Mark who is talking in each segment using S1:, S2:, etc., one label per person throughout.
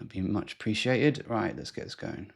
S1: That'd be much appreciated. Right, let's get this going.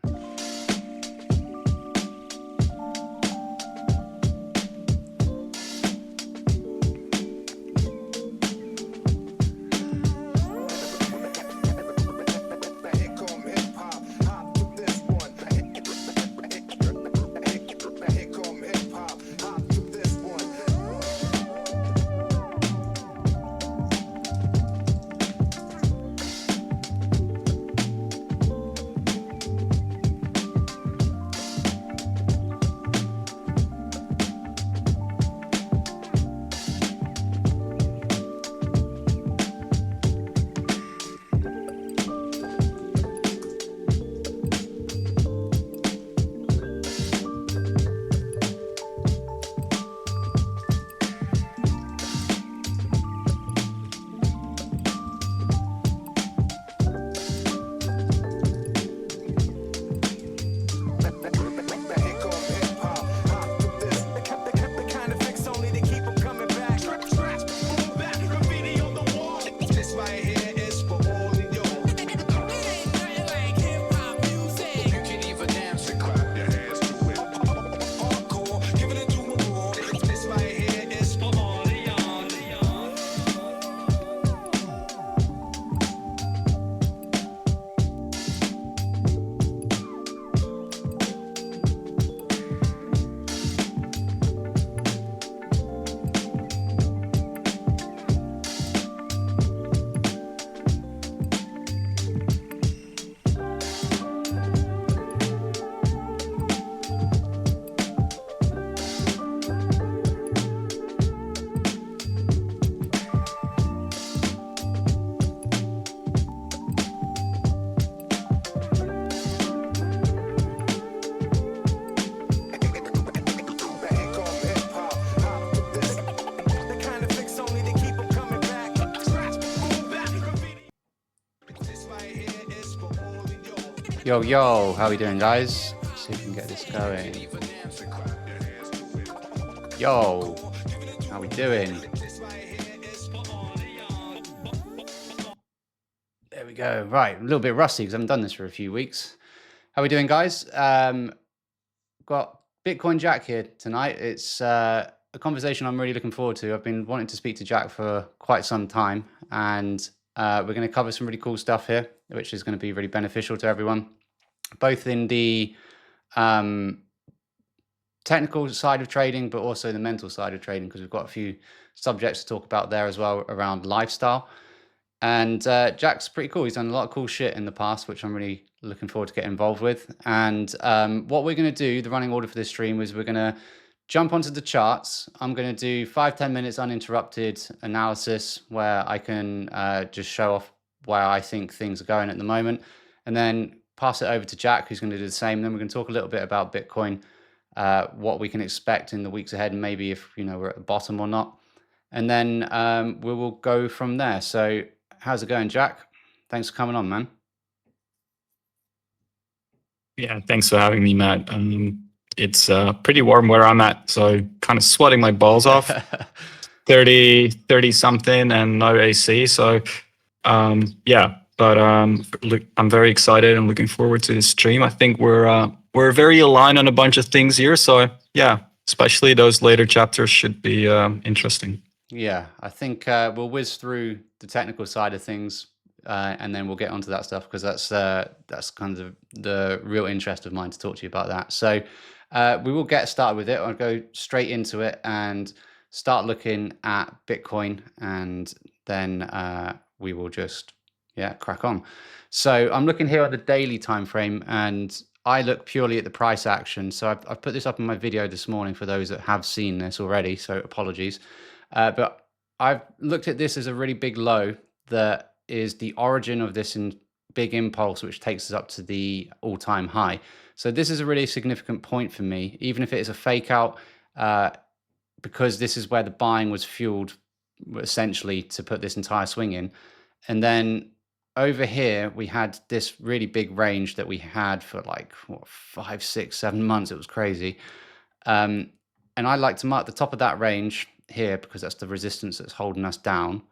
S1: Yo, how we doing, guys? Let's see if we can get this going. Yo, how we doing? There we go. Right, a little bit rusty because I haven't done this for a few weeks. How we doing, guys? Got Bitcoin Jack here tonight. It's a conversation I'm really looking forward to. I've been wanting to speak to Jack for quite some time, and we're going to cover some really cool stuff here, which is going to be really beneficial to everyone, both in the technical side of trading, but also the mental side of trading, because we've got a few subjects to talk about there as well around lifestyle. And Jack's pretty cool. He's done a lot of cool shit in the past, which I'm really looking forward to get involved with. And what we're going to do, the running order for this stream, is we're going to jump onto the charts. I'm going to do 5-10 minutes uninterrupted analysis where I can just show off where I think things are going at the moment, and then pass it over to Jack, who's going to do the same. Then we're going to talk a little bit about Bitcoin, what we can expect in the weeks ahead, and maybe if we're at the bottom or not. And then we will go from there. So how's it going, Jack? Thanks for coming on, man.
S2: Yeah, thanks for having me, Matt. It's pretty warm where I'm at, so kind of sweating my balls off. 30 something and no AC. So yeah, but look, I'm very excited and looking forward to this stream. I think we're very aligned on a bunch of things here. So yeah, especially those later chapters should be interesting.
S1: Yeah, I think we'll whiz through the technical side of things, and then we'll get onto that stuff, because that's kind of the real interest of mine to talk to you about that. So we will get started with it. I'll go straight into it and start looking at Bitcoin, and then we will just crack on. So I'm looking here at the daily time frame, and I look purely at the price action. So I've put this up in my video this morning for those that have seen this already, so apologies. But I've looked at this as a really big low that is the origin of this big impulse, which takes us up to the all-time high. So this is a really significant point for me, even if it is a fake out, because this is where the buying was fueled essentially to put this entire swing in. And then over here, we had this really big range that we had for like 5, 6, 7 months. It was crazy. And I like to mark the top of that range here, because that's the resistance that's holding us down,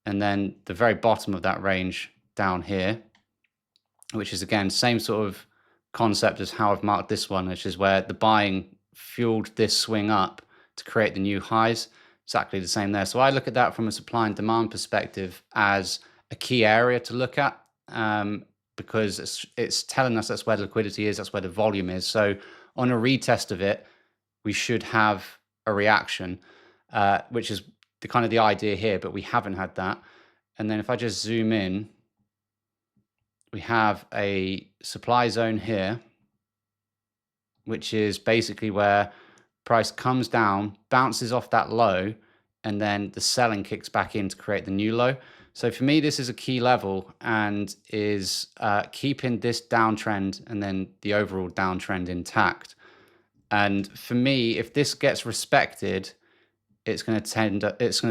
S1: and then the very bottom of that range down here, which is again same sort of concept as how I've marked this one, which is where the buying fueled this swing up to create the new highs. Exactly the same there. So I look at that from a supply and demand perspective as a key area to look at, because it's telling us that's where the liquidity is, that's where the volume is. So on a retest of it, we should have a reaction, which is the kind of the idea here, but we haven't had that. And then if I just zoom in, we have a supply zone here, which is basically where price comes down, bounces off that low, and then the selling kicks back in to create the new low. So for me, this is a key level and is keeping this downtrend and then the overall downtrend intact. And for me, if this gets respected, it's going to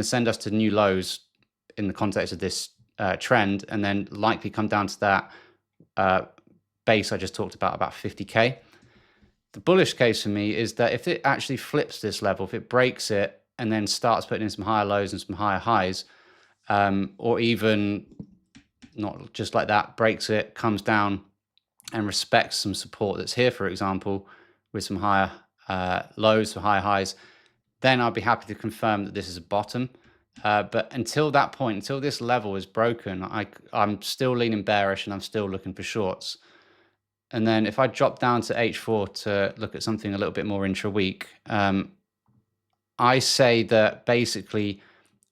S1: send us to new lows in the context of this trend, and then likely come down to that base I just talked about 50K. The bullish case for me is that if it actually flips this level, if it breaks it and then starts putting in some higher lows and some higher highs, or even not just like that, breaks it, comes down and respects some support that's here, for example, with some higher lows, some higher highs, then I'll be happy to confirm that this is a bottom. But until that point, until this level is broken, I'm still leaning bearish and I'm still looking for shorts. And then if I drop down to H4 to look at something a little bit more intra-week, I say that basically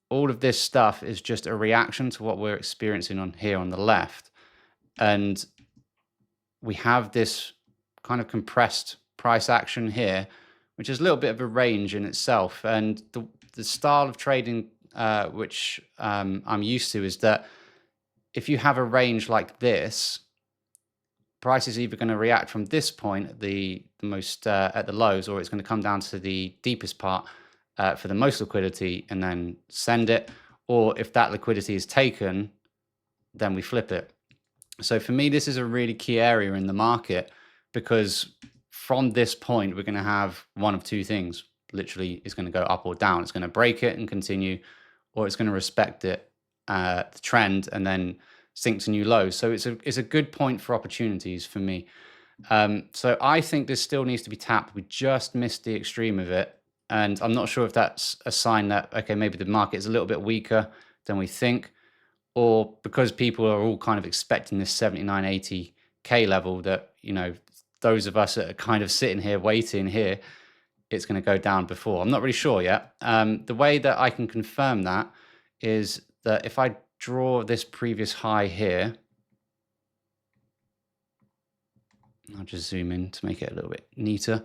S1: all of this stuff is just a reaction to what we're experiencing on here on the left. And we have this kind of compressed price action here, which is a little bit of a range in itself. And the style of trading which I'm used to is that if you have a range like this, price is either going to react from this point at the most at the lows, or it's going to come down to the deepest part for the most liquidity and then send it. Or if that liquidity is taken, then we flip it. So for me, this is a really key area in the market, because from this point, we're going to have one of two things. Literally, it's going to go up or down. It's going to break it and continue, or it's going to respect it, the trend, and then sink to new lows. So it's a good point for opportunities for me. So I think this still needs to be tapped. We just missed the extreme of it. And I'm not sure if that's a sign that, okay, maybe the market is a little bit weaker than we think, or because people are all kind of expecting this 79.80K level, that, you know, those of us that are kind of sitting here waiting here, it's going to go down before. I'm not really sure yet. The way that I can confirm that is that if I draw this previous high here, I'll just zoom in to make it a little bit neater.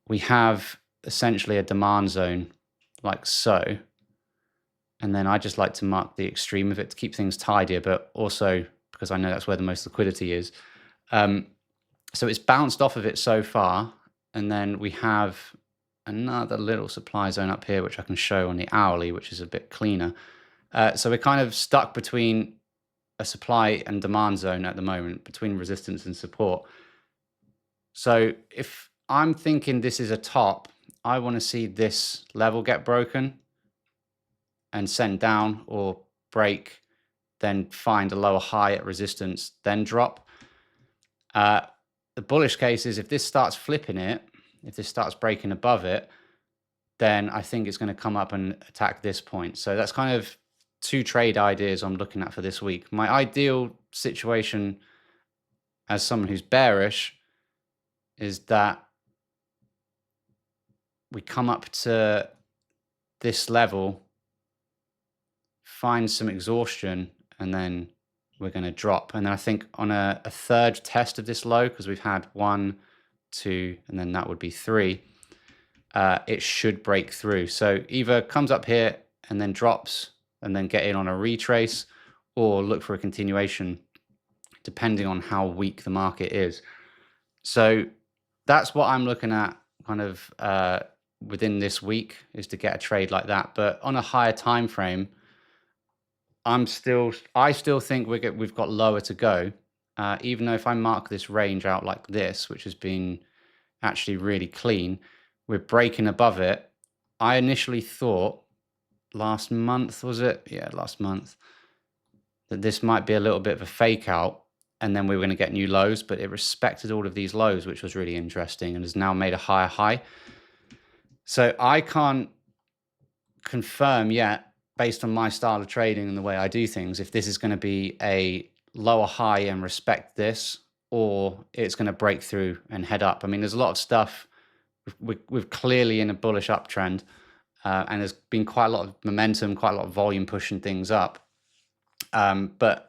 S1: We have essentially a demand zone like so. And then I just like to mark the extreme of it to keep things tidier, but also because I know that's where the most liquidity is. So it's bounced off of it so far. And then we have another little supply zone up here, which I can show on the hourly, which is a bit cleaner. So we're kind of stuck between a supply and demand zone at the moment, between resistance and support. So if I'm thinking this is a top, I want to see this level get broken and send down, or break, then find a lower high at resistance, then drop. The bullish case is if this starts flipping it, if this starts breaking above it, then I think it's going to come up and attack this point. So that's kind of two trade ideas I'm looking at for this week. My ideal situation as someone who's bearish is that we come up to this level, find some exhaustion, and then we're going to drop. And then I think on a third test of this low, because we've had 1, 2, and then that would be 3, it should break through. So either comes up here and then drops and then get in on a retrace, or look for a continuation, depending on how weak the market is. So that's what I'm looking at kind of within this week, is to get a trade like that. But on a higher time frame, I still think we've got lower to go, even though if I mark this range out like this, which has been actually really clean, we're breaking above it. I initially thought last month, was it? Yeah, last month, that this might be a little bit of a fake out, and then we were going to get new lows, but it respected all of these lows, which was really interesting, and has now made a higher high. So I can't confirm yet, based on my style of trading and the way I do things, if this is going to be a lower high and respect this, or it's going to break through and head up. I mean, there's a lot of stuff. We're clearly in a bullish uptrend, and there's been quite a lot of momentum, quite a lot of volume pushing things up. But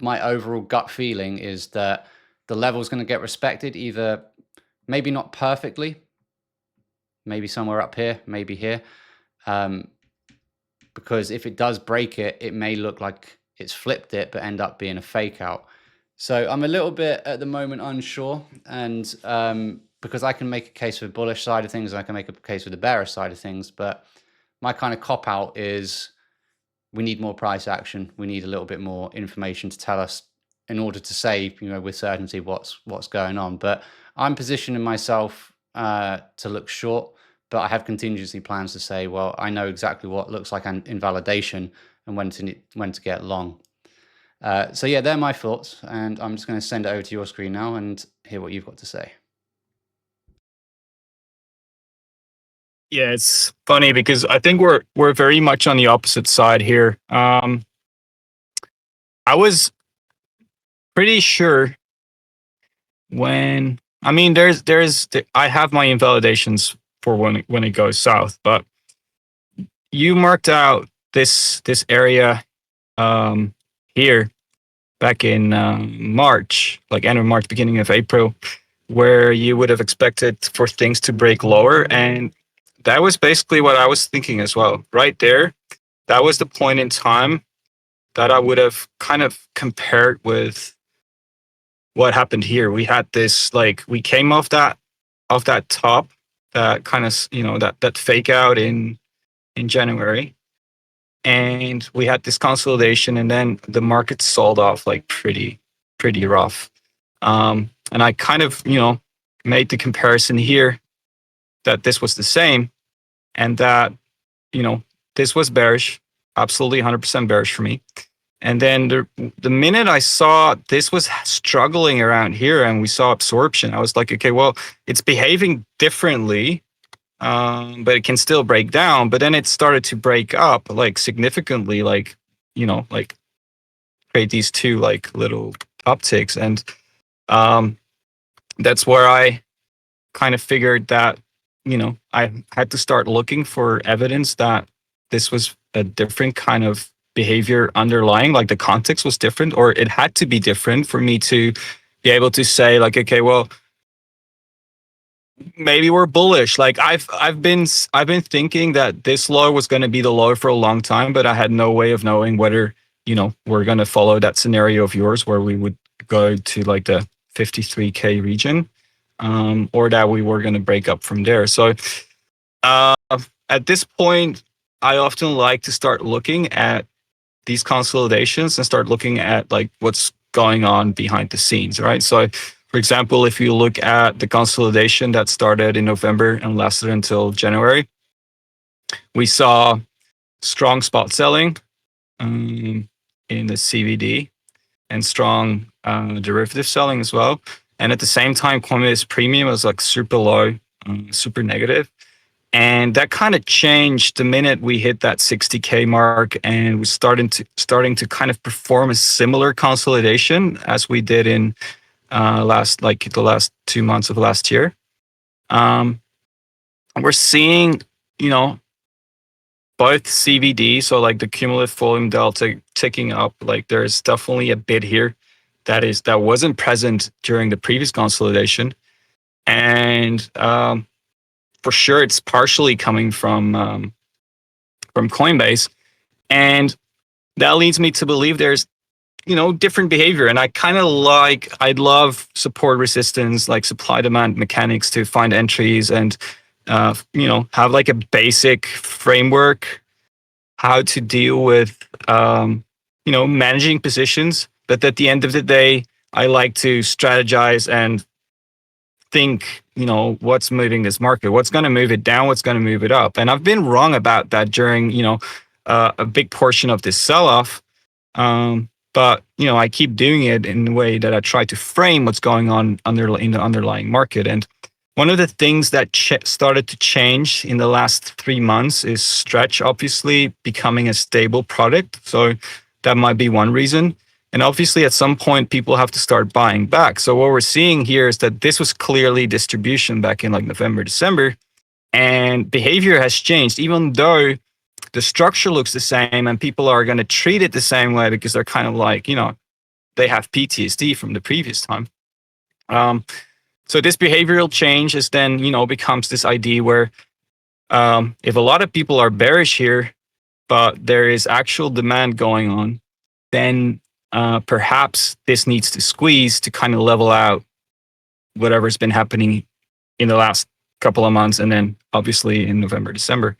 S1: my overall gut feeling is that the level is going to get respected, either maybe not perfectly, maybe somewhere up here, maybe here. Because if it does break it, it may look like it's flipped it, but end up being a fake out. So I'm a little bit at the moment unsure, and because I can make a case for the bullish side of things, and I can make a case for the bearish side of things, but my kind of cop out is we need more price action. We need a little bit more information to tell us in order to say, with certainty what's going on. But I'm positioning myself to look short, but I have contingency plans to say, well, I know exactly what looks like an invalidation and when to get long. So yeah, they're my thoughts, and I'm just going to send it over to your screen now and hear what you've got to say.
S2: Yeah, it's funny because I think we're very much on the opposite side here. I was pretty sure when I have my invalidations for when it goes south, but you marked out this area here back in March, like end of March, beginning of April, where you would have expected for things to break lower. And that was basically what I was thinking as well. Right there, that was the point in time that I would have kind of compared with what happened here. We had this, like, we came off that top, that kind of, that fake out in January. And we had this consolidation, and then the market sold off like pretty rough. And I kind of, made the comparison here that this was the same, and that, this was bearish, absolutely 100% bearish for me. And then the minute I saw this was struggling around here and we saw absorption, I was like, okay, well, it's behaving differently, but it can still break down. But then it started to break up like significantly, like, like create these two like little upticks. And that's where I kind of figured that, I had to start looking for evidence that this was a different kind of behavior underlying, like the context was different, or it had to be different for me to be able to say like, okay, well, maybe we're bullish. Like I've been thinking that this low was going to be the low for a long time, but I had no way of knowing whether, we're going to follow that scenario of yours where we would go to like the 53K region, or that we were going to break up from there. So at this point, I often like to start looking at these consolidations and start looking at like what's going on behind the scenes, right? So for example, if you look at the consolidation that started in November and lasted until January, we saw strong spot selling in the CVD and strong derivative selling as well. And at the same time, Coinbase Premium was like super low, super negative. And that kind of changed the minute we hit that 60K mark, and we're starting to kind of perform a similar consolidation as we did in the last 2 months of last year. We're seeing, both CVD, so like the cumulative volume delta ticking up. Like there's definitely a bid here that wasn't present during the previous consolidation, and for sure, it's partially coming from Coinbase, and that leads me to believe there's different behavior. And I love support resistance, like supply demand mechanics to find entries and have like a basic framework how to deal with managing positions. But at the end of the day, I like to strategize and think, what's moving this market, what's going to move it down, what's going to move it up. And I've been wrong about that during, a big portion of this sell-off. But I keep doing it in a way that I try to frame what's going on in the underlying market. And one of the things that started to change in the last 3 months is Stretch obviously becoming a stable product. So that might be one reason. And obviously, at some point, people have to start buying back. So what we're seeing here is that this was clearly distribution back in like November, December, and behavior has changed, even though the structure looks the same and people are going to treat it the same way because they're kind of like, they have PTSD from the previous time. So this behavioral change is then, becomes this idea where if a lot of people are bearish here, but there is actual demand going on, then perhaps this needs to squeeze to kind of level out whatever's been happening in the last couple of months, and then obviously in November, December.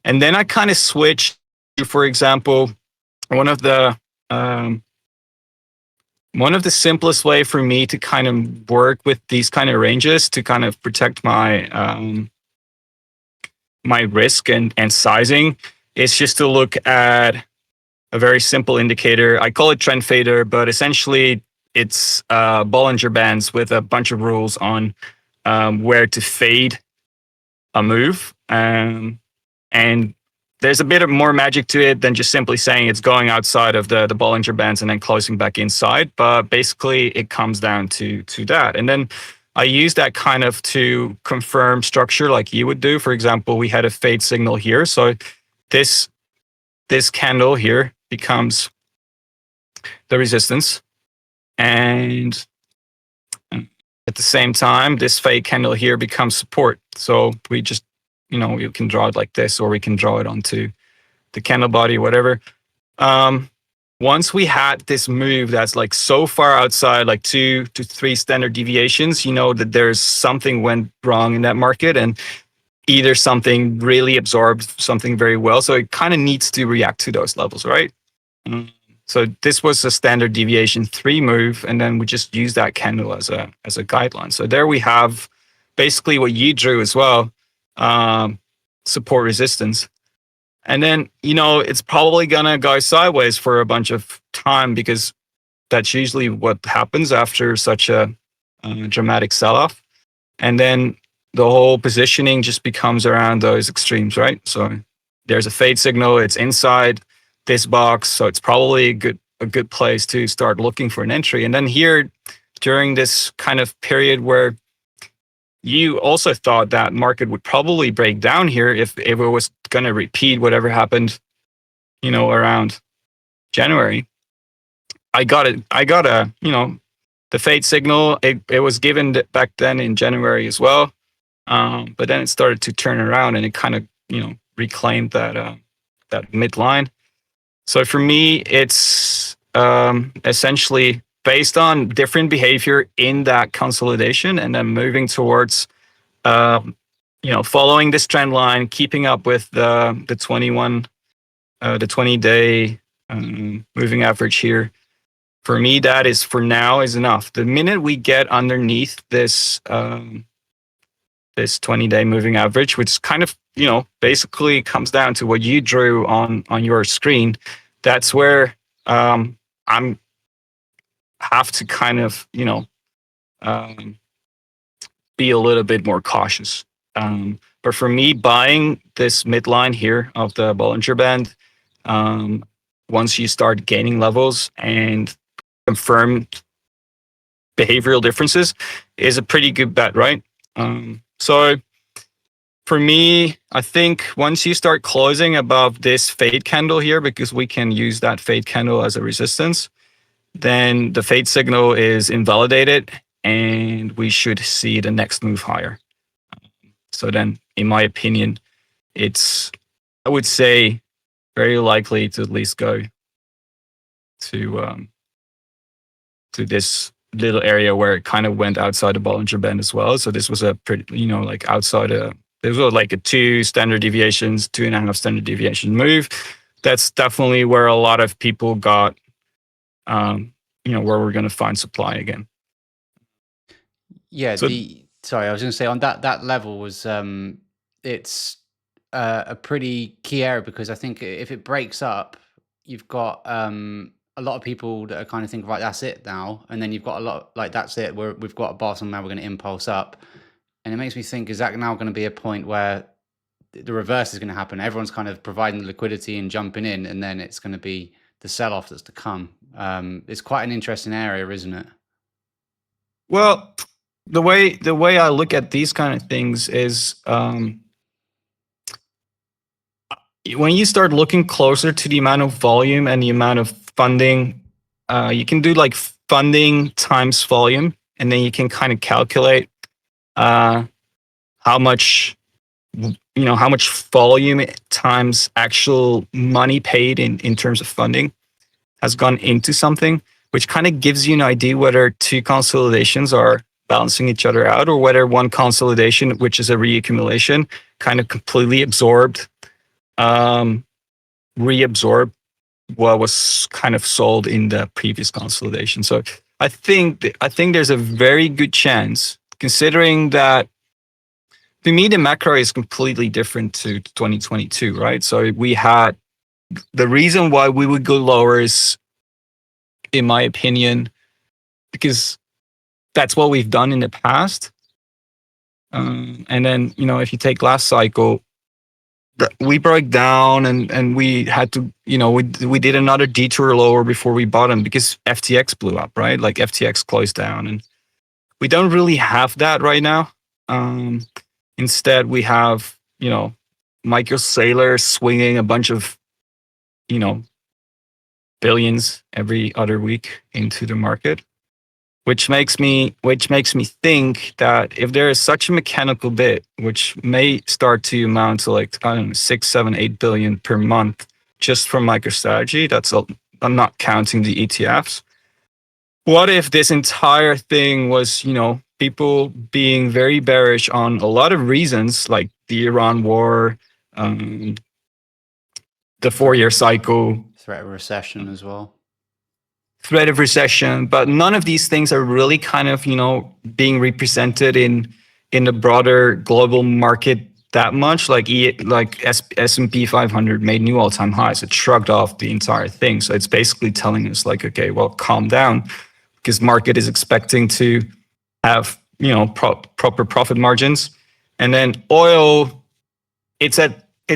S2: And then I kind of switched to, for example, one of the simplest way for me to kind of work with these kind of ranges to kind of protect my my risk and sizing is just to look at a very simple indicator. I call it trend fader, but essentially it's Bollinger Bands with a bunch of rules on where to fade a move. And there's a bit of more magic to it than just simply saying it's going outside of the Bollinger Bands and then closing back inside. But basically, it comes down to that. And then I use that kind of to confirm structure like you would do. For example, we had a fade signal here. So this candle here becomes the resistance. And at the same time, this fade candle here becomes support. So we just, you can draw it like this, or we can draw it onto the candle body, whatever. Once we had this move that's like so far outside, like 2 to 3 standard deviations, that there's something went wrong in that market, and either something really absorbed something very well. So it kind of needs to react to those levels, right? So this was a standard deviation 3 move, and then we just use that candle as a guideline. So there we have basically what you drew as well, support resistance. And then, it's probably going to go sideways for a bunch of time because that's usually what happens after such a dramatic sell-off. And then the whole positioning just becomes around those extremes, right? So there's a fade signal, it's inside this box, so it's probably a good place to start looking for an entry. And then here, during this kind of period where you also thought that market would probably break down here if it was going to repeat whatever happened, around January. I got a, the fade signal. It was given back then in January as well. But then it started to turn around and it kind of, reclaimed that midline. So for me, it's essentially based on different behavior in that consolidation and then moving towards, following this trend line, keeping up with the 20-day moving average here. For me, that is for now is enough. The minute we get underneath this 20-day moving average, which kind of, basically comes down to what you drew on your screen, that's where I'm have to kind of, be a little bit more cautious. But for me, buying this midline here of the Bollinger Band, once you start gaining levels and confirm behavioral differences, is a pretty good bet, right? So for me, I think once you start closing above this fade candle here, because we can use that fade candle as a resistance, then the fade signal is invalidated and we should see the next move higher. So then, in my opinion, it's, I would say, very likely to at least go to this little area where it kind of went outside the Bollinger Band as well. So this was a pretty, like outside this was like a 2 standard deviations, 2.5 standard deviation move. That's definitely where a lot of people got, where we're going to find supply again.
S1: Yeah,
S2: So
S1: sorry, I was going to say on that level was it's a pretty key area because I think if it breaks up, you've got a lot of people that are kind of thinking, right, that's it now. And then you've got a lot like, that's it. We've got a bottom, now we're going to impulse up. And it makes me think, is that now going to be a point where the reverse is going to happen? Everyone's kind of providing the liquidity and jumping in, and then it's going to be the sell-off that's to come. It's quite an interesting area, isn't it?
S2: Well, the way I look at these kind of things is when you start looking closer to the amount of volume and the amount of funding, you can do like funding times volume, and then you can kind of calculate how much how much volume times actual money paid in terms of funding has gone into something, which kind of gives you an idea whether two consolidations are balancing each other out, or whether one consolidation, which is a reaccumulation, kind of completely reabsorb what was kind of sold in the previous consolidation. So I think there's a very good chance, considering that to me the macro is completely different to 2022, right? So we had the reason why we would go lower is, in my opinion, because that's what we've done in the past. And then, if you take last cycle, we broke down and we had to, we did another detour lower before we bottomed because FTX blew up, right? Like FTX closed down, and we don't really have that right now. Instead, we have, Michael Saylor swinging a bunch of, billions every other week into the market, which makes me think that if there is such a mechanical bit, which may start to amount to like, I don't know, 6, 7, 8 billion per month just from MicroStrategy, I'm not counting the ETFs. What if this entire thing was, people being very bearish on a lot of reasons, like the Iran war, the 4-year cycle,
S1: Threat of recession as well.
S2: Threat of recession, but none of these things are really kind of, being represented in the broader global market that much. Like S&P 500 made new all-time highs. It shrugged off the entire thing. So it's basically telling us like, okay, well, calm down, because market is expecting to have, proper profit margins. And then oil, it's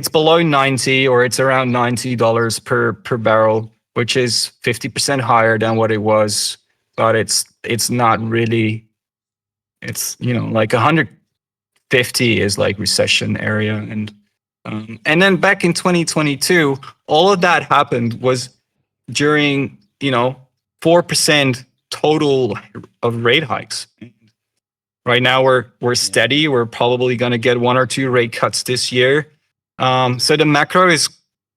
S2: below 90, or it's around $90 per barrel, which is 50% higher than what it was, but it's not really. It's like 150 is like recession area, and then back in 2022, all of that happened was during 4% total of rate hikes. Right now we're steady. We're probably going to get 1 or 2 rate cuts this year. So the macro is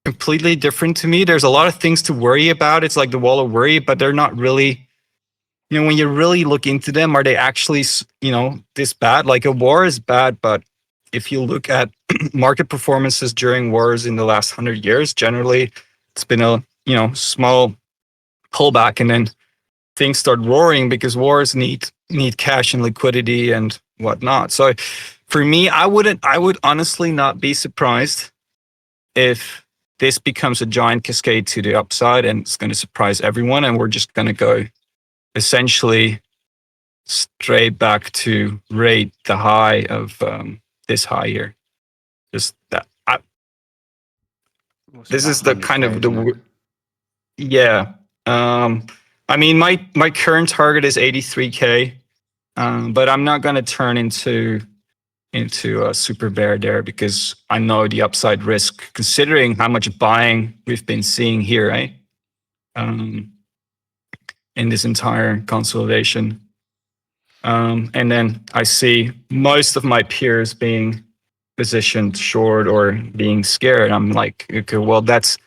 S2: completely different to me. There's a lot of things to worry about. It's like the wall of worry, but they're not really, when you really look into them, are they actually, this bad? Like a war is bad, but if you look at market performances during wars in the last 100 years, generally it's been a, small pullback, and then things start roaring because wars need cash and liquidity and whatnot. So for me, I would honestly not be surprised if this becomes a giant cascade to the upside, and it's going to surprise everyone, and we're just going to go essentially straight back to rate the high of this high here. Just that. This is the kind of the yeah. I mean, my current target is 83K, but I'm not going to turn into a super bear there, because I know the upside risk, considering how much buying we've been seeing here, right? In this entire consolidation. And then I see most of my peers being positioned short or being scared. I'm like, okay, well, that's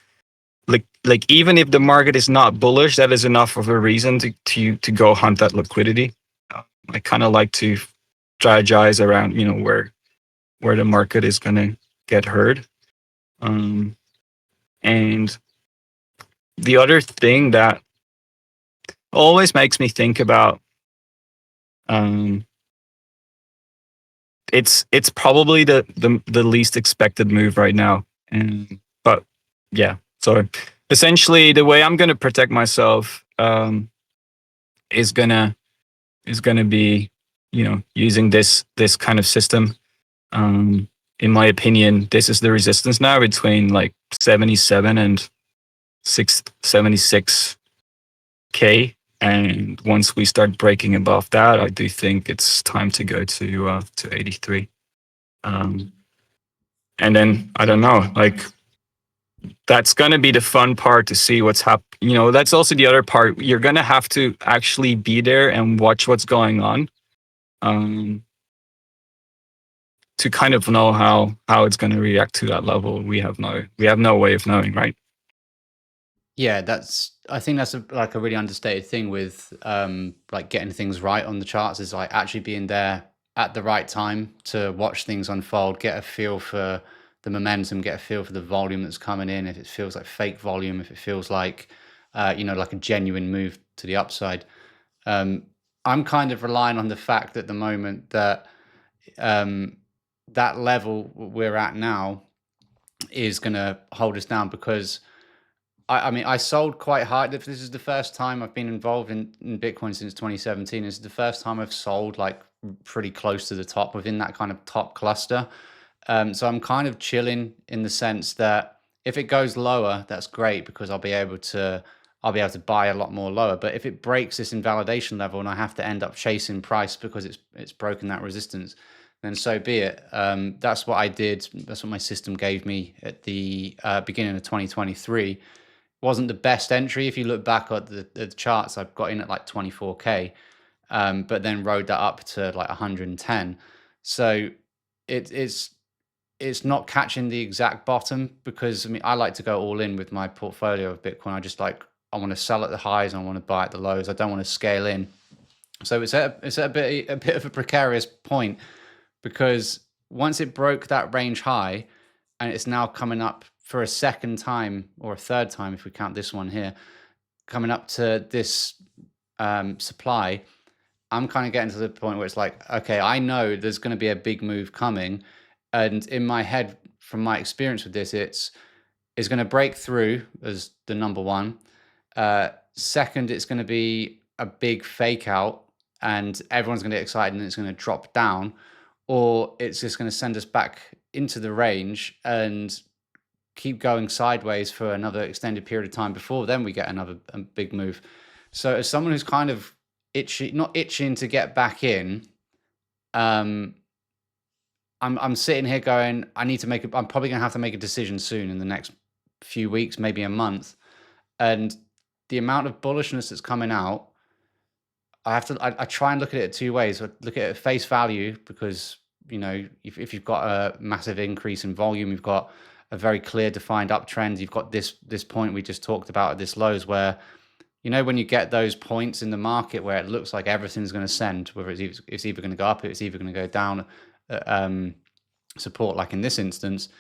S2: like even if the market is not bullish, that is enough of a reason to go hunt that liquidity. I kind of like to strategize around, where the market is going to get hurt. And the other thing that always makes me think about, it's probably the least expected move right now. But yeah, so essentially, the way I'm going to protect myself is gonna be, using this kind of system. In my opinion, this is the resistance now between like 77 and 76K. And once we start breaking above that, I do think it's time to go to 83. And then I don't know, like that's gonna be the fun part to see what's happening. That's also the other part. You're gonna have to actually be there and watch what's going on, um, to kind of know how it's gonna react to that level. We have no way of knowing, right?
S1: Yeah, I think that's like a really understated thing with like getting things right on the charts is like actually being there at the right time to watch things unfold, get a feel for the momentum, get a feel for the volume that's coming in. If it feels like fake volume, if it feels like like a genuine move to the upside. Um, I'm kind of relying on the fact at the moment that um, that level we're at now is going to hold us down because I mean, I sold quite high. This is the first time I've been involved in Bitcoin since 2017. This is the first time I've sold like pretty close to the top within that kind of top cluster. So I'm kind of chilling in the sense that if it goes lower, that's great because I'll be able to buy a lot more lower. But if it breaks this invalidation level and I have to end up chasing price because it's broken that resistance, then so be it. That's what I did. That's what my system gave me at the beginning of 2023. Wasn't the best entry. If you look back at the charts, I've got in at like 24K, but then rode that up to like 110. So it's not catching the exact bottom because I mean I like to go all in with my portfolio of Bitcoin. I want to sell at the highs and I want to buy at the lows. I don't want to scale in. So it's at a bit of a precarious point because once it broke that range high and it's now coming up for a second time or a third time if we count this one here, coming up to this supply, I'm kind of getting to the point where it's like, okay, I know there's going to be a big move coming, and in my head, from my experience with this, it's going to break through as the number one. Second, it's going to be a big fake out, and everyone's going to get excited, and it's going to drop down, or it's just going to send us back into the range and keep going sideways for another extended period of time before then we get another big move. So as someone who's kind of not itching to get back in, I'm sitting here going, I'm probably gonna have to make a decision soon in the next few weeks, maybe a month. And the amount of bullishness that's coming out, I try and look at it two ways. I look at it at face value because if you've got a massive increase in volume, you've got a very clear defined uptrend. You've got this point we just talked about at this lows where when you get those points in the market where it looks like everything's going to send, whether it's either going to go up, it's either going to go down, support like in this instance,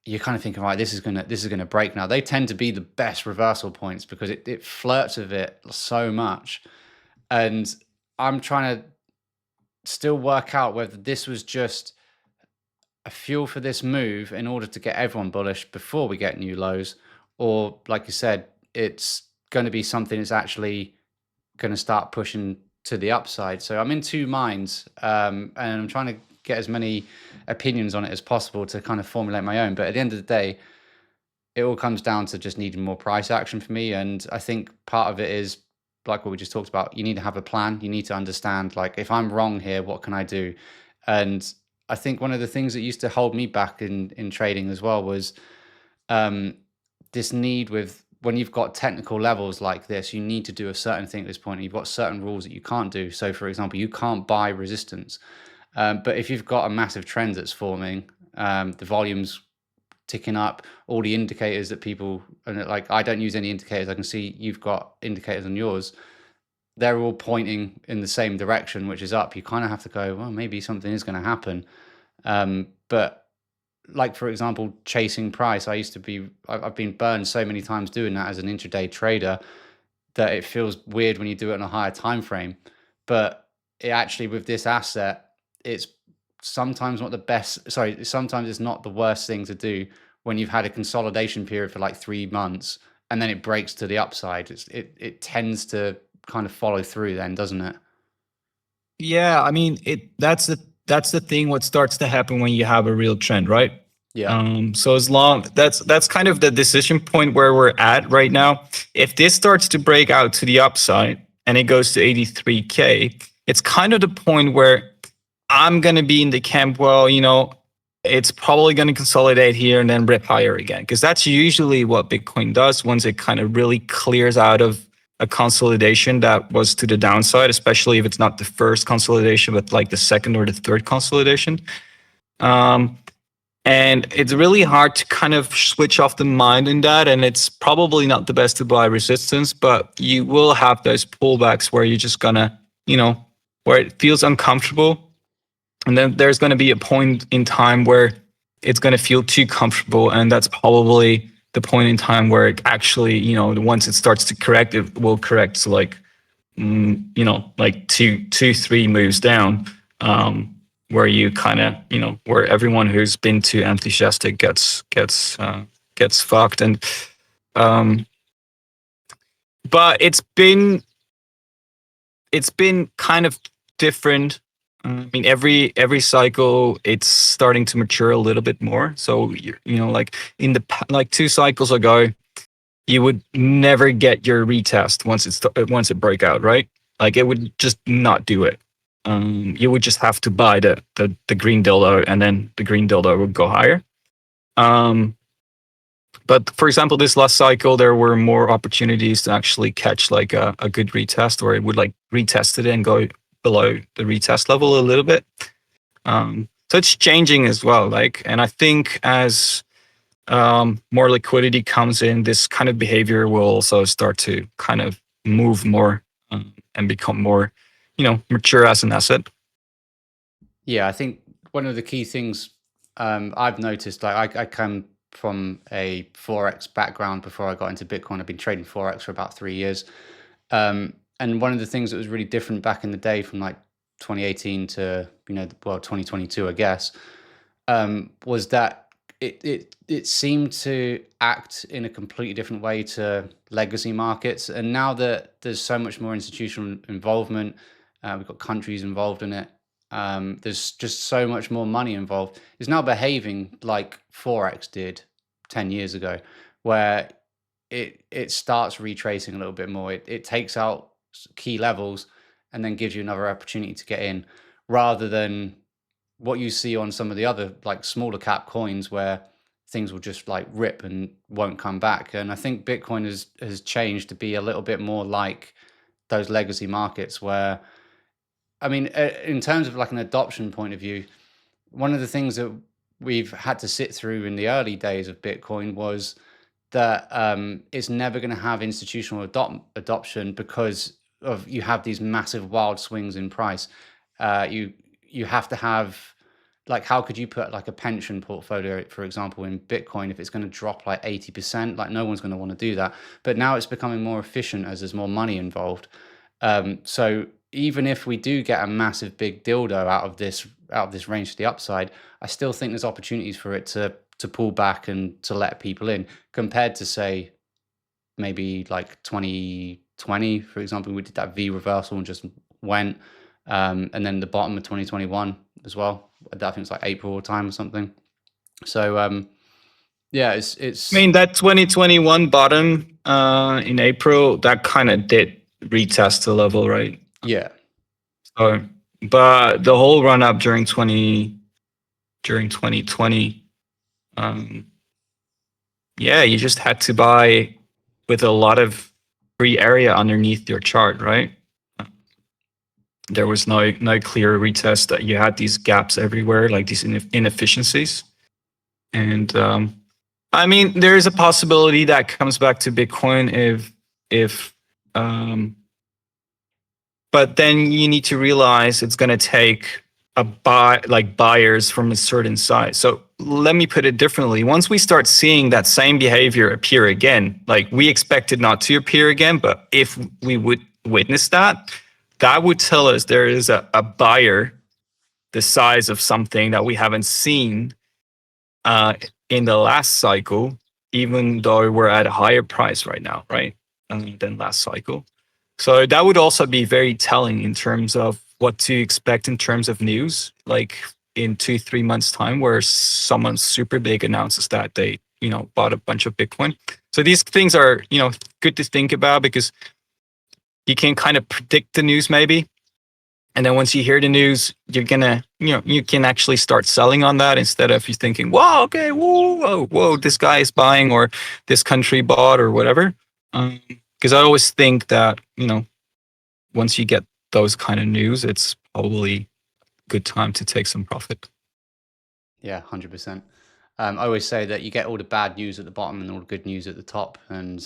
S1: you're kind of thinking, right, this is gonna break now. They tend to be the best reversal points because it flirts with it so much, and I'm trying to still work out whether this was just a fuel for this move in order to get everyone bullish before we get new lows, or like you said, it's going to be something that's actually going to start pushing to the upside. So I'm in two minds, and I'm trying to get as many opinions on it as possible to kind of formulate my own. But at the end of the day, it all comes down to just needing more price action for me. And I think part of it is like what we just talked about. You need to have a plan. You need to understand, like, if I'm wrong here, what can I do? And I think one of the things that used to hold me back in trading as well was this need with when you've got technical levels like this, you need to do a certain thing at this point. You've got certain rules that you can't do. So, for example, you can't buy resistance. But if you've got a massive trend that's forming, the volume's ticking up, all the indicators that people, and like I don't use any indicators. I can see you've got indicators on yours. They're all pointing in the same direction, which is up. You kind of have to go, well, maybe something is going to happen. But like, for example, chasing price, I've been burned so many times doing that as an intraday trader that it feels weird when you do it on a higher time frame. But it actually, with this asset, it's sometimes sometimes it's not the worst thing to do when you've had a consolidation period for like 3 months and then it breaks to the upside, it tends to kind of follow through then, doesn't it?
S2: Yeah, I mean, that's the thing. What starts to happen when you have a real trend, right?
S1: Yeah.
S2: So as long that's kind of the decision point where we're at right now. If this starts to break out to the upside and it goes to 83K, it's kind of the point where I'm gonna be in the camp. Well, it's probably going to consolidate here and then rip higher again, because that's usually what Bitcoin does once it kind of really clears out of a consolidation that was to the downside, especially if it's not the first consolidation, but like the second or the third consolidation. And it's really hard to kind of switch off the mind in that. And it's probably not the best to buy resistance, but you will have those pullbacks where you're just gonna, where it feels uncomfortable. And then there's going to be a point in time where it's going to feel too comfortable. And that's probably the point in time where it actually, once it starts to correct, it will correct to like, like two, 3 moves down, where you kind of, where everyone who's been too enthusiastic gets fucked. And, but it's been kind of different. I mean, every cycle, it's starting to mature a little bit more. So like in the like 2 cycles ago, you would never get your retest once it break out, right? Like it would just not do it. You would just have to buy the green dildo, and then the green dildo would go higher. But for example, this last cycle, there were more opportunities to actually catch like a good retest, or it would like retest it and go below the retest level a little bit. So it's changing as well. Like, and I think as more liquidity comes in, this kind of behavior will also start to kind of move more, and become more, mature as an asset.
S1: Yeah, I think one of the key things I've noticed, like I come from a Forex background before I got into Bitcoin. I've been trading Forex for about 3 years. And one of the things that was really different back in the day from like 2018 to, 2022, I guess, was that it seemed to act in a completely different way to legacy markets. And now that there's so much more institutional involvement, we've got countries involved in it. There's just so much more money involved. It's now behaving like Forex did 10 years ago, where it starts retracing a little bit more. It takes out key levels and then gives you another opportunity to get in, rather than what you see on some of the other like smaller cap coins where things will just like rip and won't come back. And I think Bitcoin has changed to be a little bit more like those legacy markets where, I mean, in terms of like an adoption point of view, one of the things that we've had to sit through in the early days of Bitcoin was that it's never going to have institutional adoption because of you have these massive wild swings in price. You have to have, like, how could you put like a pension portfolio, for example, in Bitcoin if it's going to drop like 80%? Like no one's going to want to do that. But now it's becoming more efficient as there's more money involved. So even if we do get a massive big dildo out of this range to the upside, I still think there's opportunities for it to pull back and to let people in, compared to say maybe like 2020, for example. We did that V reversal and just went, and then the bottom of 2021 as well. I think it's like April time or something. So yeah,
S2: I mean, that 2021 bottom in April, that kind of did retest the level, right?
S1: yeah.
S2: So, but the whole run up during 2020, yeah, you just had to buy with a lot of free area underneath your chart, right? There was no clear retest. That you had these gaps everywhere, like these inefficiencies. And I mean, there is a possibility that comes back to Bitcoin if but then you need to realize it's going to take buyers from a certain size. So let me put it differently. Once we start seeing that same behavior appear again, like we expect it not to appear again, but if we would witness that, that would tell us there is a buyer the size of something that we haven't seen in the last cycle even though we're at a higher price right now, right, than last cycle. So that would also be very telling in terms of what to expect in terms of news, like in 2-3 months time, where someone super big announces that they, bought a bunch of Bitcoin. So these things are, good to think about, because you can kind of predict the news maybe. And then once you hear the news, you're gonna, you can actually start selling on that, instead of you thinking, "Wow, okay, whoa, this guy is buying, or this country bought, or whatever." Because I always think that, once you get those kind of news, it's probably a good time to take some profit.
S1: Yeah, 100%. I always say that you get all the bad news at the bottom and all the good news at the top, and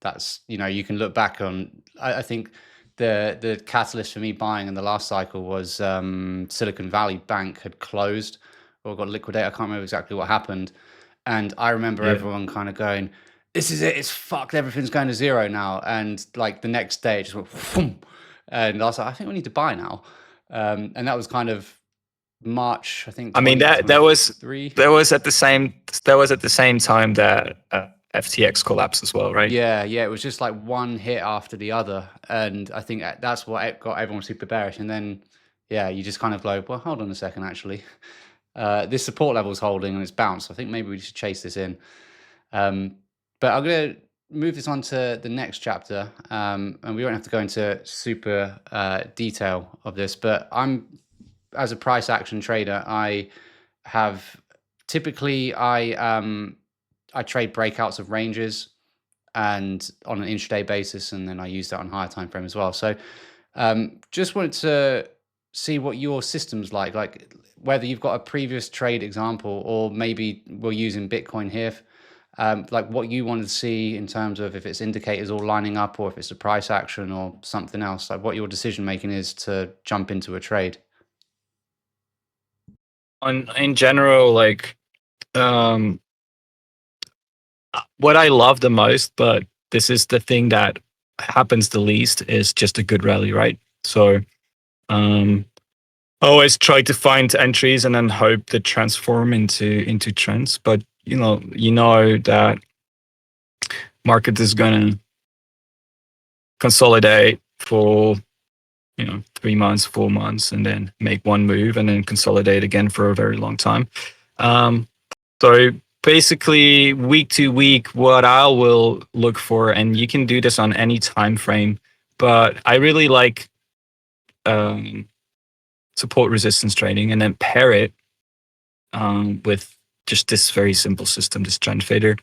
S1: that's, you can look back on. I think the catalyst for me buying in the last cycle was Silicon Valley Bank had closed or got liquidated. I can't remember exactly what happened, and I remember
S2: Yeah.
S1: everyone kind of going, "This is it. It's fucked. Everything's going to zero now." And like the next day, it just went, "Phoom," and I was like, "I think we need to buy now." And that was kind of March, I think,
S2: I mean, that was
S1: 2023.
S2: at the same time that FTX collapsed as well, right?
S1: Yeah, it was just like one hit after the other, and I think that's what got everyone super bearish. And then, yeah, you just kind of like, well, hold on a second, actually, this support level's holding and it's bounced. I think maybe we should chase this in. But I'm gonna move this on to the next chapter, and we won't have to go into super detail of this. But as a price action trader, I have typically I trade breakouts of ranges and on an intraday basis, and then I use that on higher time frame as well. So just wanted to see what your system's like whether you've got a previous trade example, or maybe we're using Bitcoin here, like what you wanted to see in terms of if it's indicators all lining up, or if it's a price action or something else, like what your decision making is to jump into a trade.
S2: In general, like, um, what I love the most, but this is the thing that happens the least, is just a good rally, right? So, always try to find entries and then hope they transform into trends. But you know that market is gonna consolidate for 3 months, 4 months, and then make one move and then consolidate again for a very long time. So basically, week to week, what I will look for, and you can do this on any time frame, but I really like support resistance trading, and then pair it with just this very simple system, this trend fader.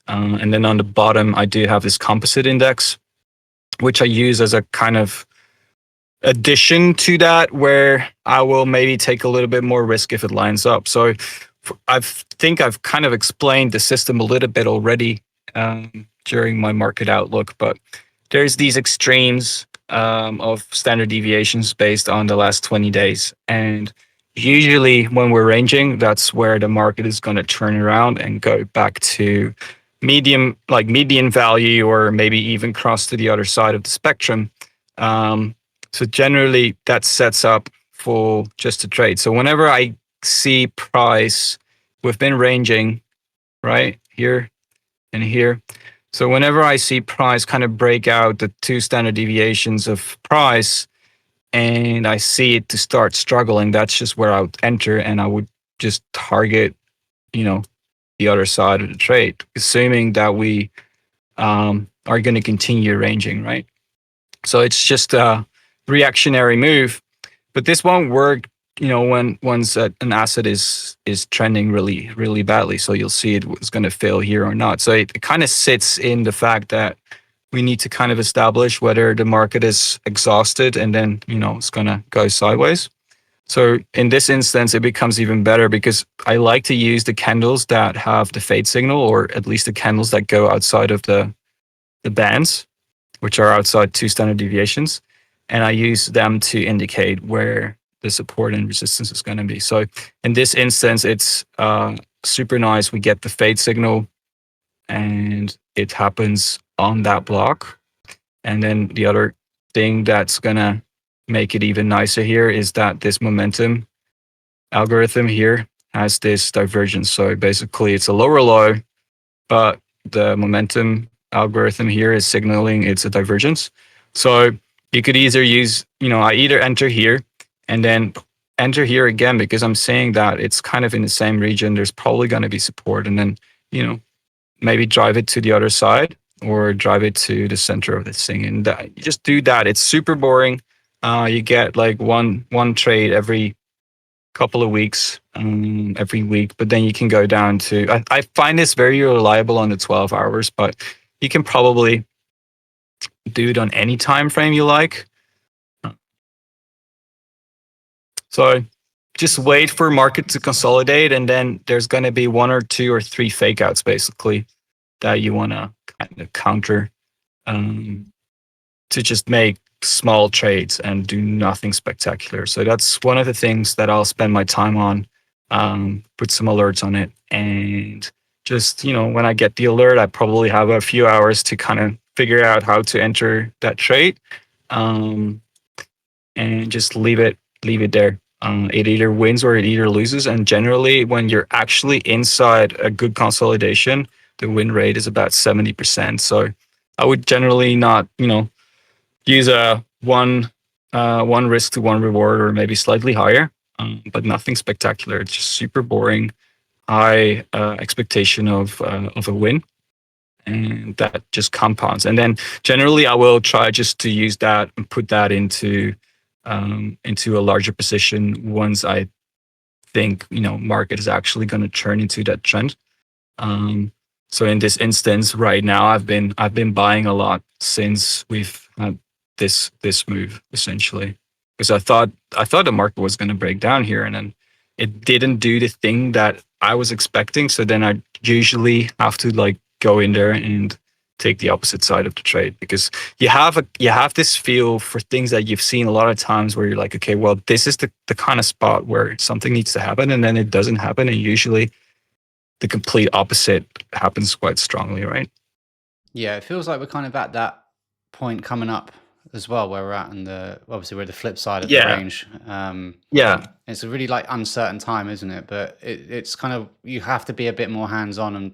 S2: And then on the bottom, I do have this composite index, which I use as a kind of addition to that, where I will maybe take a little bit more risk if it lines up. So I think I've kind of explained the system a little bit already during my market outlook, but there's these extremes of standard deviations based on the last 20 days. And usually when we're ranging, that's where the market is going to turn around and go back to medium value, or maybe even cross to the other side of the spectrum. So generally that sets up for just a trade. So whenever I see price, we've been ranging right here and here. So whenever I see price kind of break out the two standard deviations of price, and I see it to start struggling, that's just where I would enter, and I would just target, the other side of the trade, assuming that we are going to continue ranging, right? So it's just a reactionary move, but this won't work, when once an asset is trending really, really badly. So you'll see it's going to fail here or not. So it kind of sits in the fact that we need to kind of establish whether the market is exhausted, and then, it's going to go sideways. So in this instance, it becomes even better, because I like to use the candles that have the fade signal, or at least the candles that go outside of the bands, which are outside two standard deviations. And I use them to indicate where the support and resistance is going to be. So in this instance, it's super nice. We get the fade signal, and it happens on that block. And then the other thing that's going to make it even nicer here is that this momentum algorithm here has this divergence. So basically it's a lower low, but the momentum algorithm here is signaling it's a divergence. So you could either use, I either enter here and then enter here again because I'm saying that it's kind of in the same region. There's probably going to be support, and then, maybe drive it to the other side or drive it to the center of this thing. And you just do that. It's super boring. You get like one trade every couple of weeks, every week, but then you can go down to, I find this very reliable on the 12 hours, but you can probably do it on any time frame you like. So just wait for market to consolidate, and then there's going to be 1 or 2 or 3 fake outs basically that you want to kind of counter, to just make small trades and do nothing spectacular. So that's one of the things that I'll spend my time on, put some alerts on it. And just, when I get the alert, I probably have a few hours to kind of figure out how to enter that trade, and just leave it there. It either wins or it either loses. And generally, when you're actually inside a good consolidation, the win rate is about 70%. So I would generally not, use a one risk to one reward, or maybe slightly higher, but nothing spectacular. It's just super boring, high expectation of a win, and that just compounds. And then generally, I will try just to use that and put that into a larger position once I think market is actually going to turn into that trend. So in this instance, right now, I've been buying a lot since we've had this move, essentially, because I thought the market was going to break down here, and then it didn't do the thing that I was expecting. So then I usually have to like go in there and take the opposite side of the trade, because you have this feel for things that you've seen a lot of times where you're like, okay, well, this is the kind of spot where something needs to happen, and then it doesn't happen, and usually the complete opposite happens quite strongly, right?
S1: Yeah, it feels like we're kind of at that point coming up as well, where we're at, and obviously we're the flip side of the
S2: Yeah.
S1: range.
S2: Yeah.
S1: It's a really like uncertain time, isn't it? But it's kind of, you have to be a bit more hands on and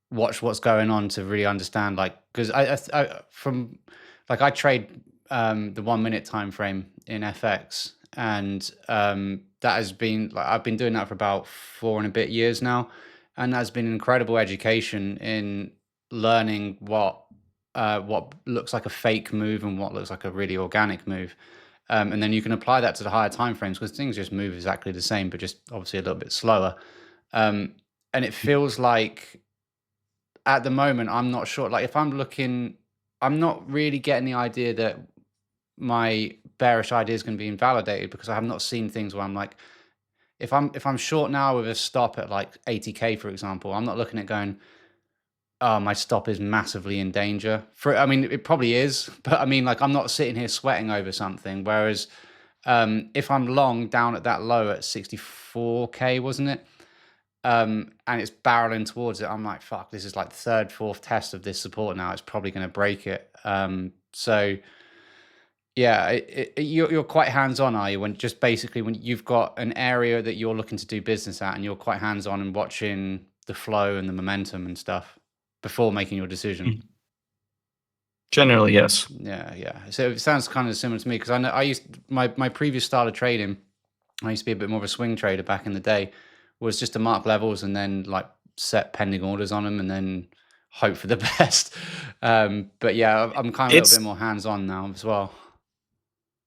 S1: watch what's going on to really understand. Like, because I trade the 1 minute time frame in FX, and that has been like, I've been doing that for about 4 and a bit years now, and that's been an incredible education in learning what looks like a fake move and what looks like a really organic move. And then you can apply that to the higher time frames, because things just move exactly the same, but just obviously a little bit slower. And it feels like at the moment, I'm not sure. Like, if I'm looking, I'm not really getting the idea that my bearish idea is going to be invalidated, because I have not seen things where I'm like, if I'm short now with a stop at like 80K, for example, I'm not looking at going, oh, my stop is massively in danger. I mean, it probably is, but I mean, like, I'm not sitting here sweating over something. Whereas, if I'm long down at that low at 64K, wasn't it? And it's barreling towards it, I'm like, fuck, this is like the third, fourth test of this support now. It's probably going to break it. So yeah, you're quite hands-on, are you? When just basically when you've got an area that you're looking to do business at, and you're quite hands-on and watching the flow and the momentum and stuff before making your decision.
S2: Generally, yes.
S1: Yeah. So it sounds kind of similar to me, because I know my previous style of trading, I used to be a bit more of a swing trader back in the day, was just to mark levels and then like set pending orders on them and then hope for the best. But yeah, I'm kind of a little
S2: It's
S1: bit more hands-on now as well.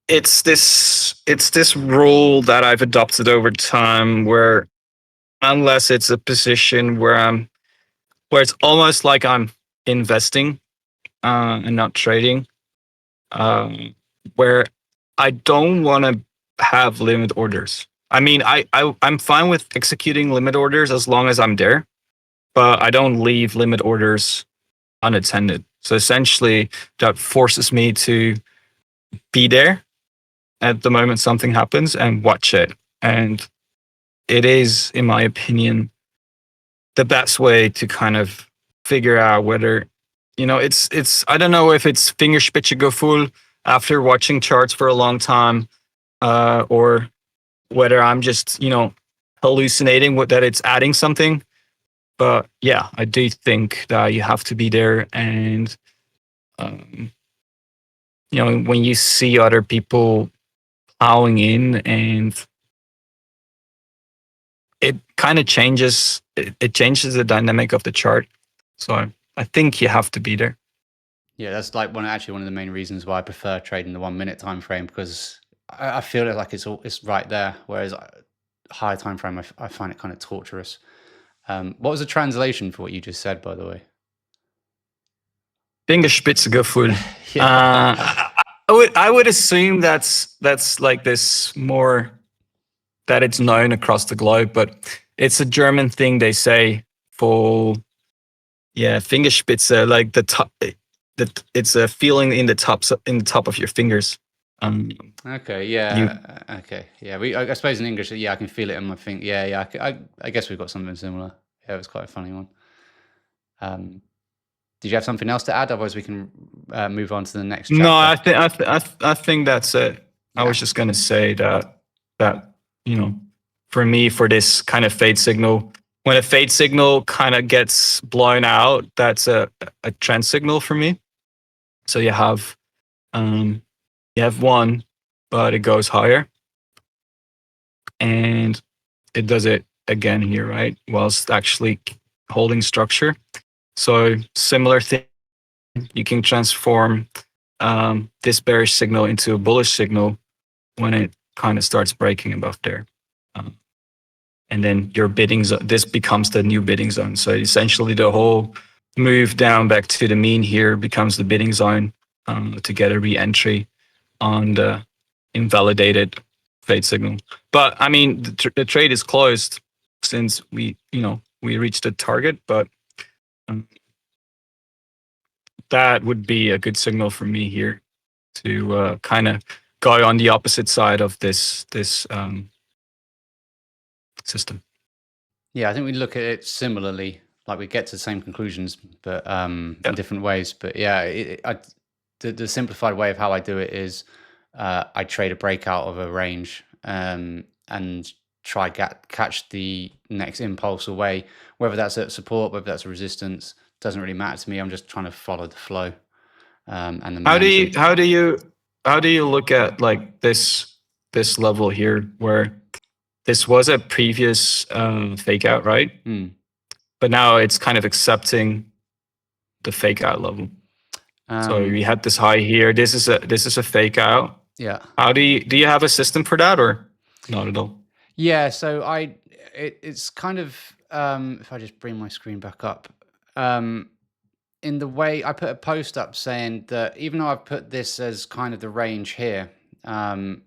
S2: it's this rule that I've adopted over time, where unless it's a position where it's almost like I'm investing, and not trading, where I don't want to have limit orders. I mean, I'm fine with executing limit orders as long as I'm there, but I don't leave limit orders unattended. So essentially, that forces me to be there at the moment something happens and watch it. And it is, in my opinion, the best way to kind of figure out whether, it's I don't know if it's Fingerspitzengefühl after watching charts for a long time, or whether I'm just, hallucinating with that it's adding something. But yeah, I do think that you have to be there. And, um, when you see other people plowing in, and it kind of changes, it changes the dynamic of the chart. So I think you have to be there.
S1: Yeah, that's like one of the main reasons why I prefer trading the 1 minute time frame, because I feel it like it's right there. Whereas higher time frame, I find it kind of torturous. What was the translation for what you just said, by the way?
S2: Fingerspitzengefühl.
S1: Yeah.
S2: I would assume that's like this more, that it's known across the globe, but it's a German thing they say for, yeah, Fingerspitze, like the top. It's a feeling in the top of your fingers. Um,
S1: Okay.
S2: you
S1: Yeah. Okay. Yeah. I suppose in English, yeah, I can feel it in my finger. Yeah. Yeah. I guess we've got something similar. Yeah, it was quite a funny one. Um, did you have something else to add? Otherwise, we can move on to the next
S2: No,
S1: chapter.
S2: I think that's it. I
S1: Yeah.
S2: was just gonna say that you know, for me, for this kind of fade signal, when a fade signal kind of gets blown out, that's a trend signal for me. So um you have one, but it goes higher, and it does it again here, right? Whilst actually holding structure. So similar thing, you can transform this bearish signal into a bullish signal when it kind of starts breaking above there. Um, and then your bidding zone, this becomes the new bidding zone. So essentially the whole move down back to the mean here becomes the bidding zone to get a re-entry on the invalidated fade signal. But I mean, the trade is closed since we reached the target, but um, that would be a good signal for me here to kind of go on the opposite side of this system.
S1: Yeah, I think we look at it similarly. Like we get to the same conclusions, but in
S2: Yeah.
S1: different ways. But yeah, the simplified way of how I do it is I trade a breakout of a range and try catch the next impulse away, whether that's at support, whether that's a resistance, doesn't really matter to me. I'm just trying to follow the flow and the
S2: How do you
S1: momentum.
S2: how do you how do you look at like this level here, where this was a previous fake out, right?
S1: Hmm.
S2: But now it's kind of accepting the fake out level. So
S1: Um,
S2: we had this high here. This is a fake out.
S1: yeah.
S2: How do you have a system for that, or not at all?
S1: Yeah, so it's kind of if I just bring my screen back up, um, in the way I put a post up saying that even though I've put this as kind of the range here, um,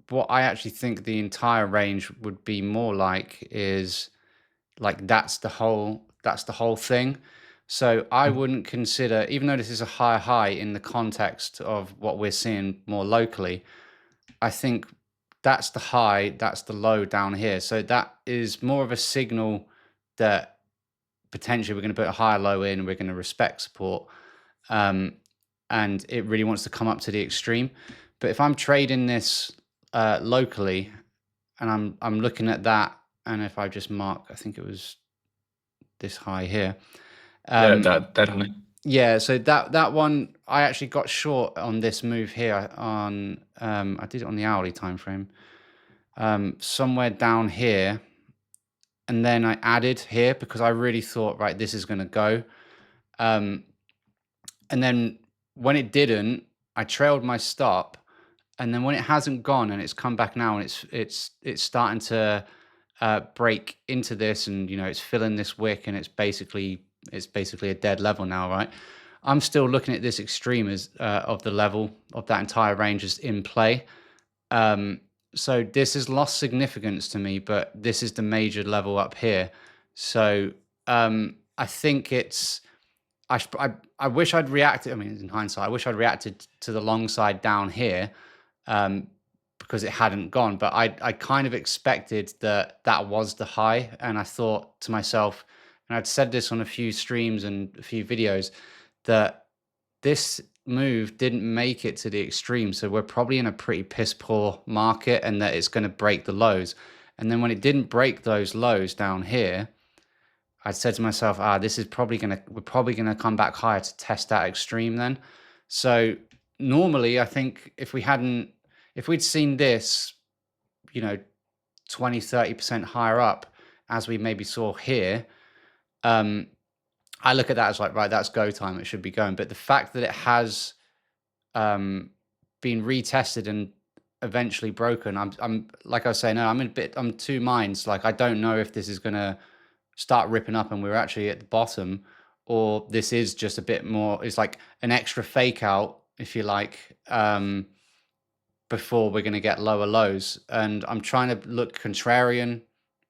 S1: what I actually think the entire range would be more like is like that's the whole thing. So I wouldn't consider, even though this is a higher high in the context of what we're seeing more locally, I think that's the high, that's the low down here. So that is more of a signal that potentially we're going to put a higher low in, we're going to respect support, um, and it really wants to come up to the extreme. But if I'm trading this locally and I'm looking at that, and if I just mark, I think it was this high here.
S2: Yeah,
S1: Um,
S2: that high.
S1: yeah, so that one I actually got short on this move here on I did it on the hourly time frame. Somewhere down here, and then I added here because I really thought, right, this is going to go. Um, and then when it didn't, I trailed my stop, and then when it hasn't gone and it's come back now and it's starting to break into this, and it's filling this wick, and it's basically a dead level now, right? I'm still looking at this extreme as of the level of that entire range is in play. Um, so this has lost significance to me, but this is the major level up here. So I think I wish I'd reacted. I mean, in hindsight, I wish I'd reacted to the long side down here um, because it hadn't gone. But I kind of expected that was the high, and I thought to myself, and I'd said this on a few streams and a few videos, that this move didn't make it to the extreme. So we're probably in a pretty piss poor market, and that it's going to break the lows. And then when it didn't break those lows down here, I said to myself, we're probably gonna come back higher to test that extreme then. So normally, I think if we'd seen this, you know, 20-30% higher up as we maybe saw here, um, I look at that as like, right, that's go time. It should be going. But the fact that it has been retested and eventually broken, I'm like I was saying, no, I'm two minds. Like, I don't know if this is gonna start ripping up and we're actually at the bottom, or this is just a bit more, it's like an extra fake out, if you like, before we're going to get lower lows. And I'm trying to look contrarian,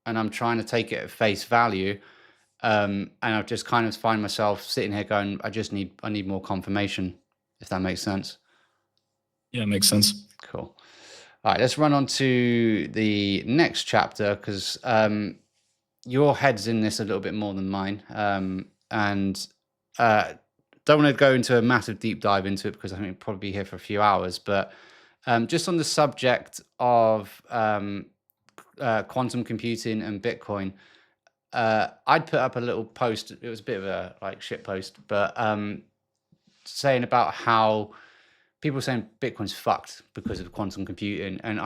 S1: and I'm trying to take it at face value. And I just kind of find myself sitting here going, I need more confirmation, if that makes sense.
S2: Yeah, makes sense.
S1: Cool. All right, let's run on to the next chapter, because your head's in this a little bit more than mine. And don't want to go into a massive deep dive into it, because I think we'll probably be here for a few hours. But just on the subject of quantum computing and Bitcoin, I'd put up a little post. It was a bit of a like shit post, but saying about how people were saying Bitcoin's fucked because of quantum computing, and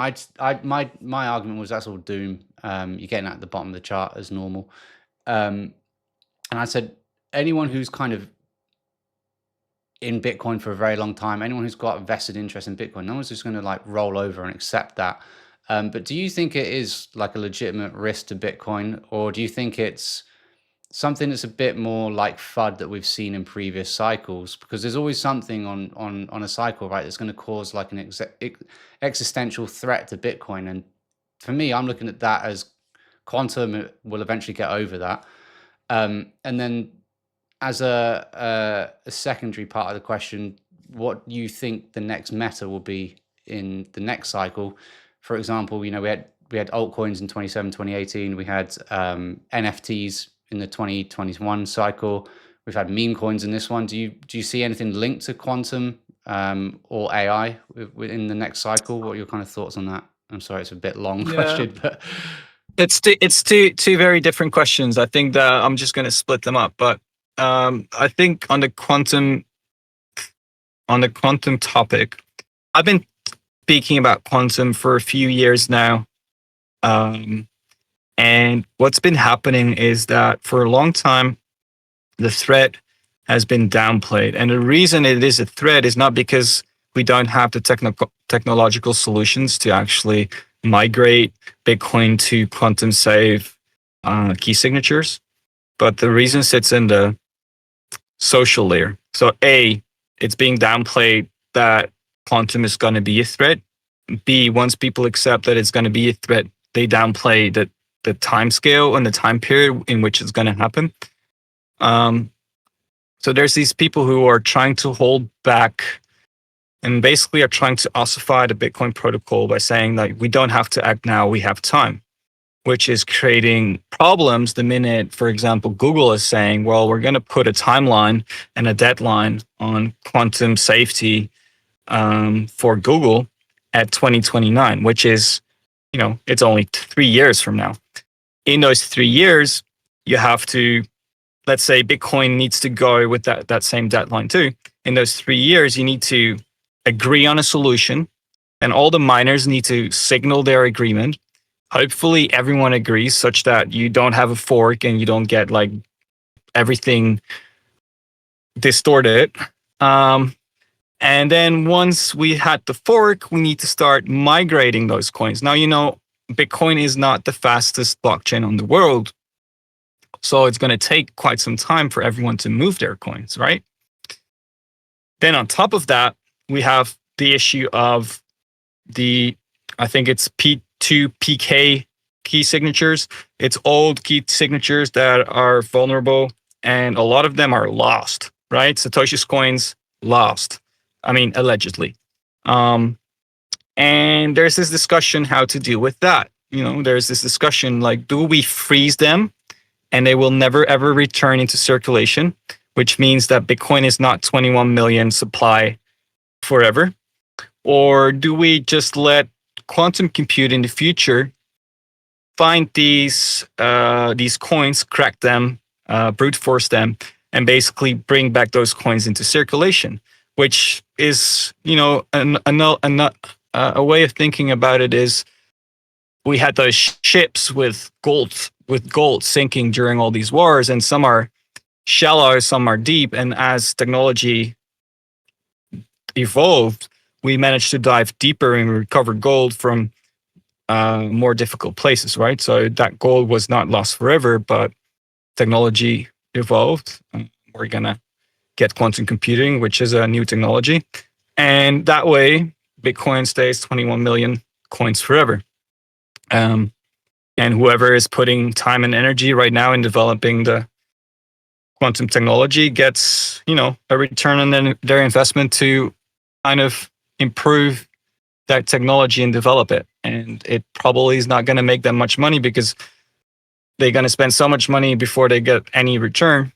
S1: my argument was that's all doom. You're getting at the bottom of the chart as normal, and I said anyone who's kind of in Bitcoin for a very long time, anyone who's got a vested interest in Bitcoin, no one's just going to like roll over and accept that. But do you think it is like a legitimate risk to Bitcoin, or do you think it's something that's a bit more like FUD that we've seen in previous cycles? Because there's always something on a cycle, right, that's going to cause like an existential threat to Bitcoin. And for me, I'm looking at that as quantum will eventually get over that. And then as a secondary part of the question, what you think the next meta will be in the next cycle? For example, we had altcoins in 2017, 2018. We had NFTs in the 2021 cycle. We've had meme coins in this one. Do you see anything linked to quantum or AI within the next cycle? What are your kind of thoughts on that? I'm sorry, it's a bit long question, but
S2: it's two very different questions. I think that I'm just going to split them up. But I think on the quantum topic, I've been speaking about quantum for a few years now. And what's been happening is that for a long time, the threat has been downplayed. And the reason it is a threat is not because we don't have the technological solutions to actually migrate Bitcoin to quantum safe key signatures, but the reason sits in the social layer. So A, it's being downplayed that quantum is going to be a threat. B, once people accept that it's going to be a threat, they downplay the time scale and the time period in which it's going to happen. So there's these people who are trying to hold back and basically are trying to ossify the Bitcoin protocol by saying like, we don't have to act now, we have time, which is creating problems the minute, for example, Google is saying, well, we're going to put a timeline and a deadline on quantum safety for Google at 2029, which is, it's only 3 years from now. In those 3 years, you have to, let's say Bitcoin needs to go with that same deadline too. In those 3 years, you need to agree on a solution, and all the miners need to signal their agreement. Hopefully everyone agrees such that you don't have a fork and you don't get like everything distorted. And then once we had the fork, we need to start migrating those coins. Now, Bitcoin is not the fastest blockchain on the world. So it's going to take quite some time for everyone to move their coins, right? Then on top of that, we have the issue of I think it's P2PK key signatures. It's old key signatures that are vulnerable, and a lot of them are lost, right? Satoshi's coins lost. I mean, allegedly. And there's this discussion how to deal with that. There's this discussion like, do we freeze them and they will never ever return into circulation, which means that Bitcoin is not 21 million supply forever? Or do we just let quantum compute in the future find these coins, crack them, brute force them, and basically bring back those coins into circulation, which is, a way of thinking about it is we had those ships with gold sinking during all these wars, and some are shallow, some are deep, and as technology evolved, we managed to dive deeper and recover gold from more difficult places, right? So that gold was not lost forever, but technology evolved. We're gonna get quantum computing, which is a new technology, and that way Bitcoin stays 21 million coins forever. And whoever is putting time and energy right now in developing the quantum technology gets, a return on their investment to kind of improve that technology and develop it. And it probably is not going to make them much money because they're going to spend so much money before they get any return.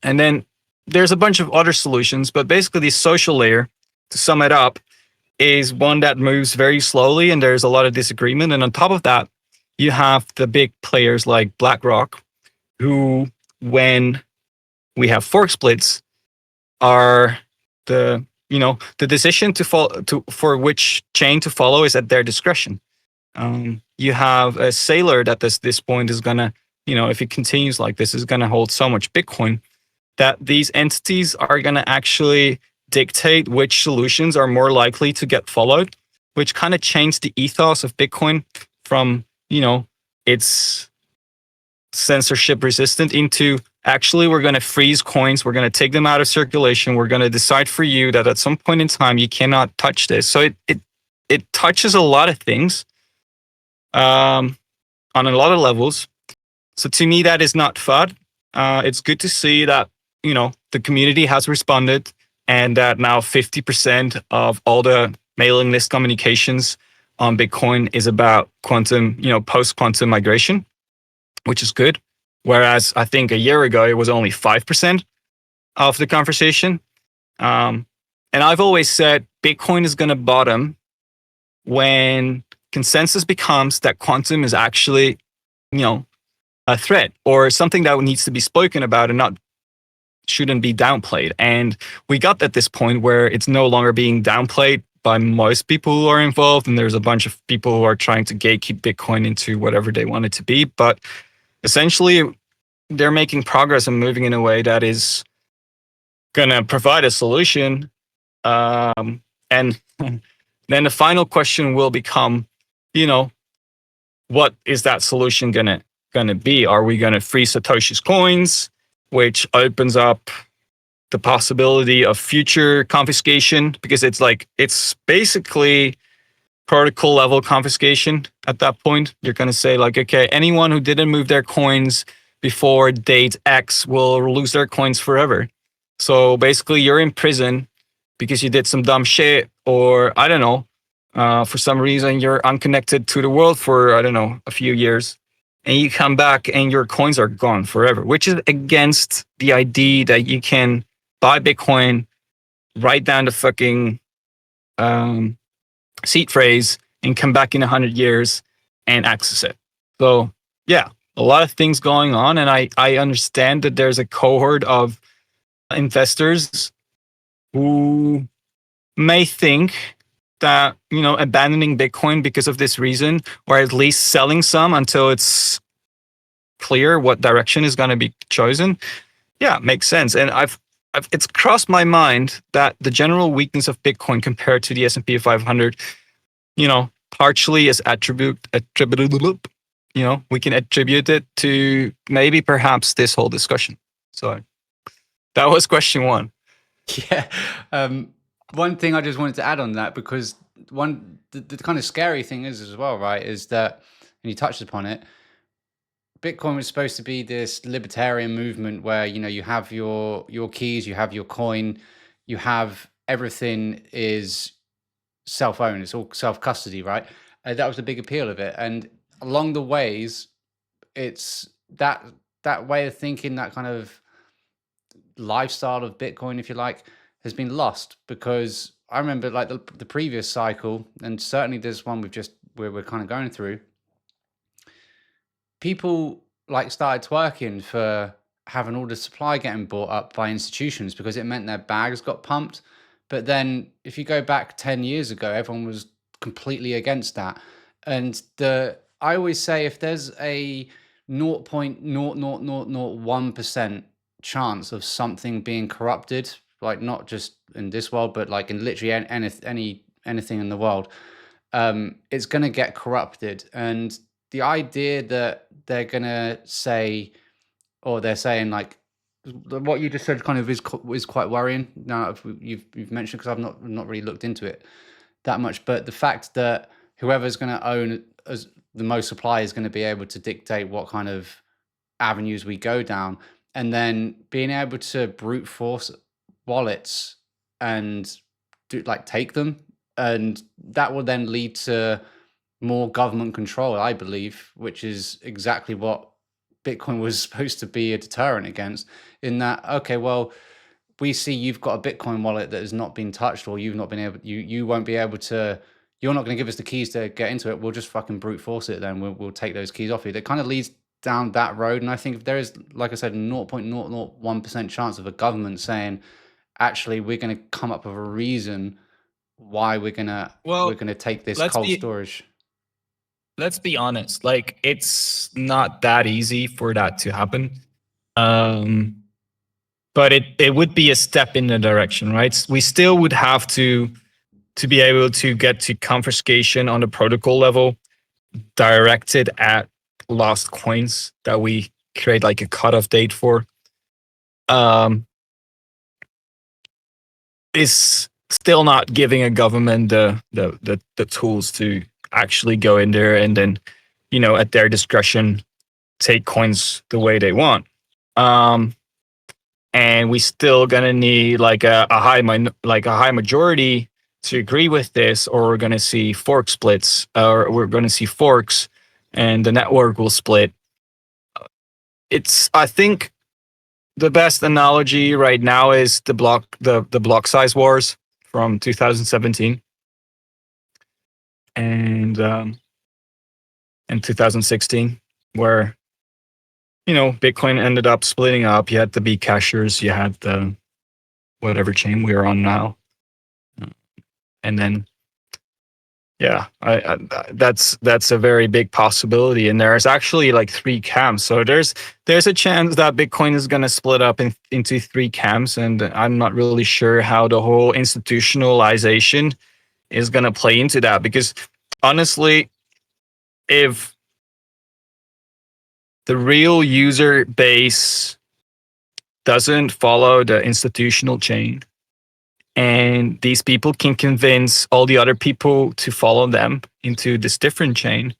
S2: And then there's a bunch of other solutions, but basically the social layer, to sum it up, is one that moves very slowly and there's a lot of disagreement. And on top of that, you have the big players like BlackRock, who, when we have fork splits, are the decision for which chain to follow is at their discretion. You have a sailor that this point is gonna, if it continues like this, is gonna hold so much Bitcoin that these entities are gonna actually dictate which solutions are more likely to get followed, which kind of changed the ethos of Bitcoin from, its censorship resistant into actually we're going to freeze coins, we're going to take them out of circulation, we're going to decide for you that at some point in time you cannot touch this. So it touches a lot of things on a lot of levels. So to me, that is not FUD. It's good to see that, the community has responded and that now 50% of all the mailing list communications on Bitcoin is about quantum, post-quantum migration, which is good. Whereas I think a year ago, it was only 5% of the conversation. And I've always said Bitcoin is going to bottom when consensus becomes that quantum is actually, a threat or something that needs to be spoken about and shouldn't be downplayed. And we got at this point where it's no longer being downplayed by most people who are involved. And there's a bunch of people who are trying to gatekeep Bitcoin into whatever they want it to be. But essentially, they're making progress and moving in a way that is going to provide a solution. And then the final question will become, what is that solution going to be? Are we going to free Satoshi's coins, which opens up the possibility of future confiscation? Because it's basically protocol level confiscation at that point. You're going to say okay, anyone who didn't move their coins before date X will lose their coins forever. So basically you're in prison because you did some dumb shit, or I don't know, for some reason you're unconnected to the world for, I don't know, a few years, and you come back and your coins are gone forever, which is against the idea that you can buy Bitcoin, write down the fucking seed phrase, and come back in 100 years and access it. So yeah, a lot of things going on. And I understand that there's a cohort of investors who may think that, abandoning Bitcoin because of this reason, or at least selling some until it's clear what direction is going to be chosen. Yeah, makes sense. And it's crossed my mind that the general weakness of Bitcoin compared to the S&P 500, partially is attributable, we can attribute it to maybe perhaps this whole discussion. So that was question one.
S1: Yeah. One thing I just wanted to add on that, because the kind of scary thing is as well, right, is that, and you touched upon it, Bitcoin was supposed to be this libertarian movement where, you have your keys, you have your coin, you have everything is self-owned, it's all self-custody, right? That was the big appeal of it. And along the ways, it's that way of thinking, that kind of lifestyle of Bitcoin, if you like, has been lost. Because I remember the previous cycle, and certainly this one we're kind of going through, people like started twerking for having all the supply getting bought up by institutions because it meant their bags got pumped. But then if you go back 10 years ago, everyone was completely against that. And the I always say if there's a 0.00001% chance of something being corrupted, like not just in this world, but like in literally anything in the world, it's going to get corrupted. And the idea that they're going to say, or they're saying like, what you just said kind of is quite worrying. Now if you've mentioned, because I've not really looked into it that much, but the fact that whoever's going to own as the most supply is going to be able to dictate what kind of avenues we go down, and then being able to brute force wallets and do like take them, and that will then lead to more government control, I believe, which is exactly what Bitcoin was supposed to be a deterrent against. In that, okay, well, we see you've got a Bitcoin wallet that has not been touched, or you've not been able, you won't be able to. You're not going to give us the keys to get into it. We'll just fucking brute force it. Then we'll take those keys off you. That kind of leads down that road. And I think if there is, like I said, 0.001% chance of a government saying, actually, we're going to come up with a reason why we're
S2: Well,
S1: gonna take this
S2: let's
S1: cold
S2: be
S1: storage.
S2: let's be honest. Like, it's not that easy for that to happen. Um, but it would be a step in the direction, right? We still would have to be able to get to confiscation on the protocol level, directed at lost coins that we create like a cutoff date for. Um, is still not giving a government the tools to actually go in there and then, at their discretion, take coins the way they want. Um, and we still gonna need like a high majority to agree with this, or we're gonna see fork splits, or we're gonna see forks, and the network will split. I think the best analogy right now is the block size wars from 2017 and 2016, where Bitcoin ended up splitting up. You had the B cashers, you had the whatever chain we are on now, and then yeah, that's a very big possibility. And there's actually like three camps. So there's a chance that Bitcoin is going to split up into three camps, and I'm not really sure how the whole institutionalization is going to play into that, because honestly, if the real user base doesn't follow the institutional chain, and these people can convince all the other people to follow them into this different chain,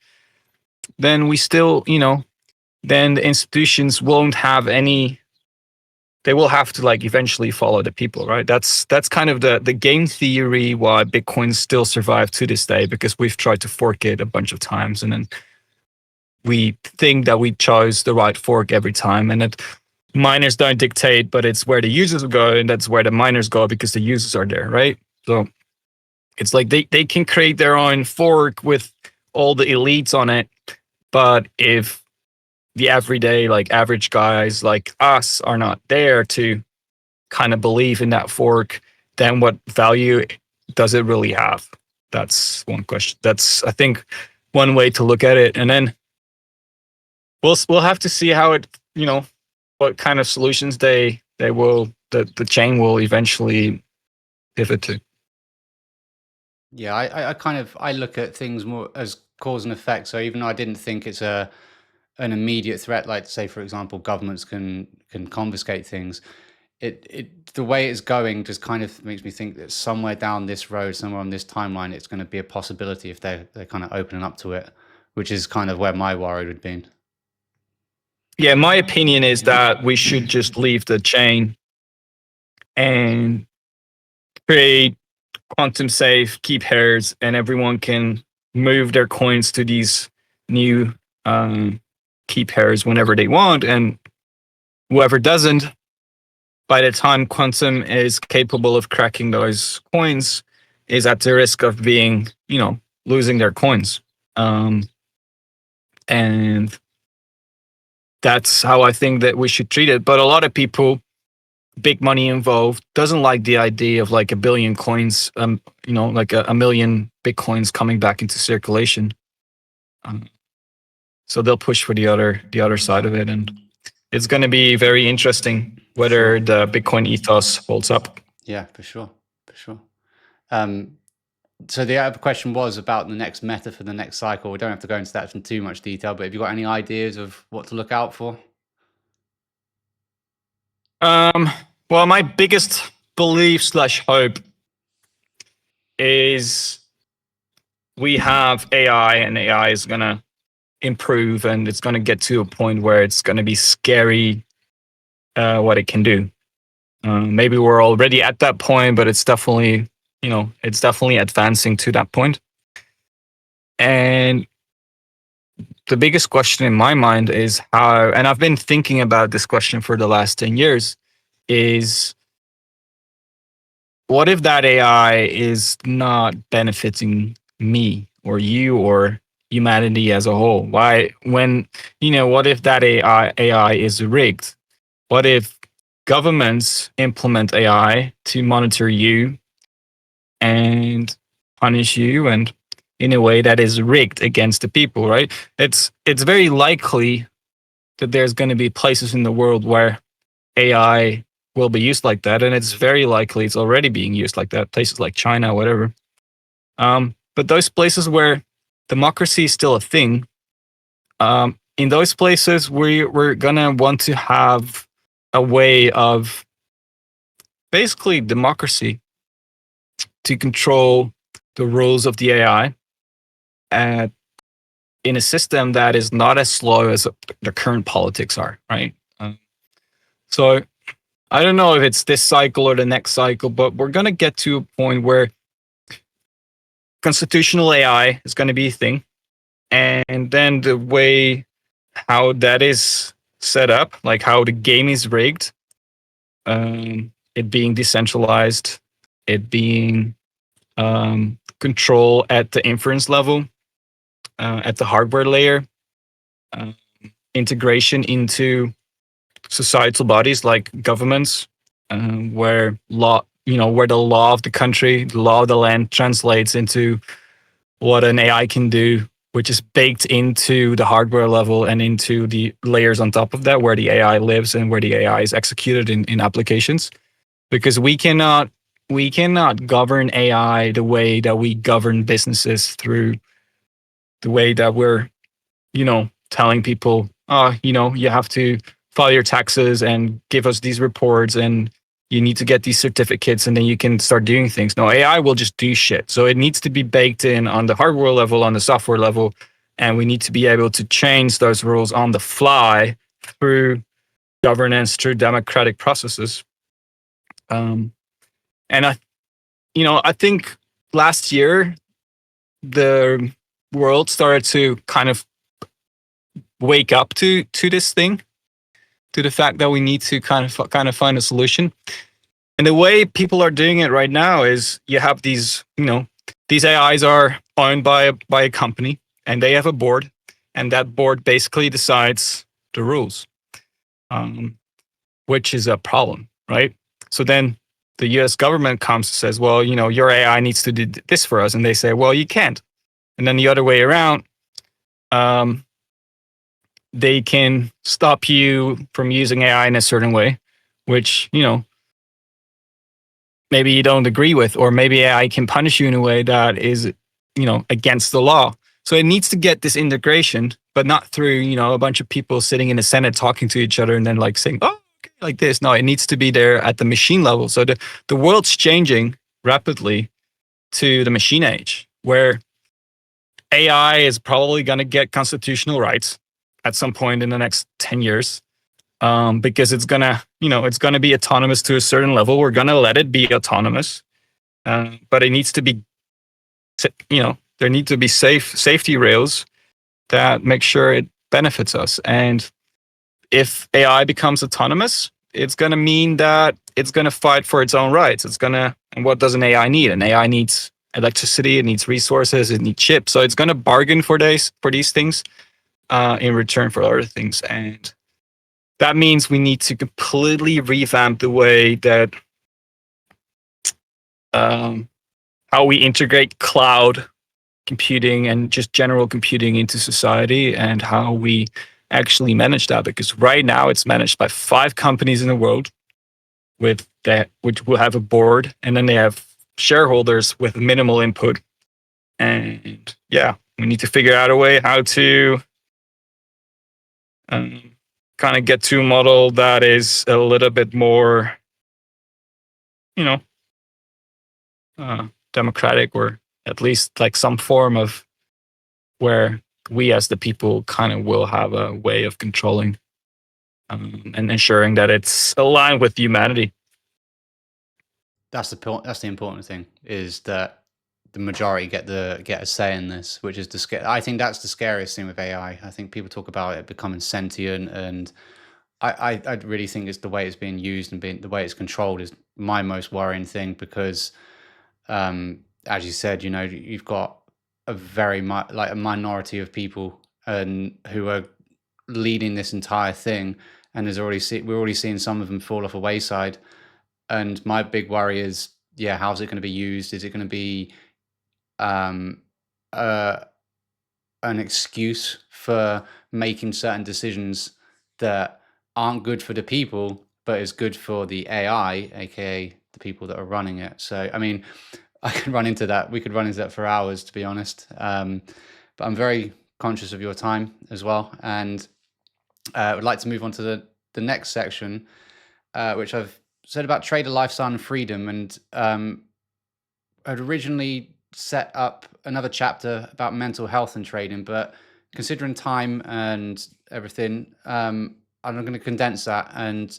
S2: then we still, then the institutions won't have any. They will have to like eventually follow the people, right? That's kind of the game theory why Bitcoin still survive to this day, because we've tried to fork it a bunch of times, and then we think that we chose the right fork every time, and that miners don't dictate, but it's where the users go, and that's where the miners go because the users are there, right? So it's like they can create their own fork with all the elites on it, but if the everyday, like average guys like us are not there to kind of believe in that fork, then what value does it really have? That's one question. That's, I think, one way to look at it. And then we'll have to see how it, what kind of solutions the chain will eventually pivot to.
S1: Yeah, I kind of I look at things more as cause and effect. So even though I didn't think it's an immediate threat, like say for example, governments can confiscate things, it the way it's going just kind of makes me think that somewhere down this road, somewhere on this timeline, it's going to be a possibility if they're kind of opening up to it, which is kind of where my worry would be.
S2: Yeah, my opinion is that we should just leave the chain and create quantum safe key pairs, and everyone can move their coins to these new key pairs whenever they want. And whoever doesn't, by the time quantum is capable of cracking those coins, is at the risk of being, losing their coins. And that's how I think that we should treat it. But a lot of people, big money involved, doesn't like the idea of like a billion coins, like a million Bitcoins coming back into circulation. So they'll push for the other side of it, and it's going to be very interesting whether the Bitcoin ethos holds up.
S1: Yeah, for sure, for sure. So the other question was about the next meta for the next cycle. We don't have to go into that in too much detail, but have you got any ideas of what to look out for?
S2: Well, my biggest belief / hope is we have AI, and AI is going to improve, and it's going to get to a point where it's going to be scary what it can do. Maybe we're already at that point, but it's definitely advancing to that point. And the biggest question in my mind is how, and I've been thinking about this question for the last 10 years, is what if that AI is not benefiting me or you or humanity as a whole? What if that AI is rigged? What if governments implement AI to monitor you and punish you, and in a way that is rigged against the people, right? It's very likely that there's going to be places in the world where AI will be used like that, and it's very likely it's already being used like that, places like China, whatever. But those places where democracy is still a thing, in those places we're gonna want to have a way of basically democracy to control the rules of the AI in a system that is not as slow as the current politics are, right? So I don't know if it's this cycle or the next cycle, but we're going to get to a point where constitutional AI is going to be a thing. And then the way how that is set up, like how the game is rigged, it being decentralized, it being control at the inference level, at the hardware layer, integration into societal bodies like governments, where where the law of the country, the law of the land translates into what an AI can do, which is baked into the hardware level and into the layers on top of that, where the AI lives and where the AI is executed in applications. Because we cannot govern AI the way that we govern businesses, through the way that we're, telling people, you have to file your taxes and give us these reports, and you need to get these certificates, and then you can start doing things. No, AI will just do shit. So it needs to be baked in on the hardware level, on the software level, and we need to be able to change those rules on the fly through governance, through democratic processes. And I think last year the world started to kind of wake up to this thing, to the fact that we need to kind of find a solution. And the way people are doing it right now is you have these AIs are owned by a company, and they have a board, and that board basically decides the rules, which is a problem, right? So then the US government comes and says, well, your AI needs to do this for us. And they say, well, you can't. And then the other way around, they can stop you from using AI in a certain way, which, maybe you don't agree with, or maybe AI can punish you in a way that is, against the law. So it needs to get this integration, but not through, a bunch of people sitting in the Senate talking to each other and then like saying, oh, okay, like this. No, it needs to be there at the machine level. So the world's changing rapidly to the machine age, where AI is probably going to get constitutional rights at some point in the next 10 years, because it's going to be autonomous to a certain level. We're going to let it be autonomous, but it needs to be, there need to be safety rails that make sure it benefits us. And if AI becomes autonomous, it's going to mean that it's going to fight for its own rights. And what does an AI need? An AI needs electricity, it needs resources, it needs chips. So it's going to bargain for these things in return for other things. And that means we need to completely revamp the way that how we integrate cloud computing and just general computing into society, and how we actually manage that. Because right now it's managed by 5 companies in the world with that, which will have a board, and then they have shareholders with minimal input. And yeah, we need to figure out a way how to kind of get to a model that is a little bit more, you know, democratic, or at least like some form of where we as the people kind of will have a way of controlling and ensuring that it's aligned with humanity.
S1: That's the point. That's the important thing, is that the majority get a say in this, which is I think that's the scariest thing with AI. I think people talk about it becoming sentient, and I really think it's the way it's being used and the way it's controlled is my most worrying thing, because as you said, you've got a very like a minority of people and who are leading this entire thing, and we're already seeing some of them fall off a wayside. And my big worry is, yeah, how's it going to be used? Is it going to be um, uh, an excuse for making certain decisions that aren't good for the people, but is good for the AI, aka the people that are running it? So, I mean, I could run into that. We could run into that for hours, to be honest. But I'm very conscious of your time as well, and I would like to move on to the next section, which I've said about trader lifestyle and freedom. And I'd originally set up another chapter about mental health and trading, but considering time and everything, I'm going to condense that. And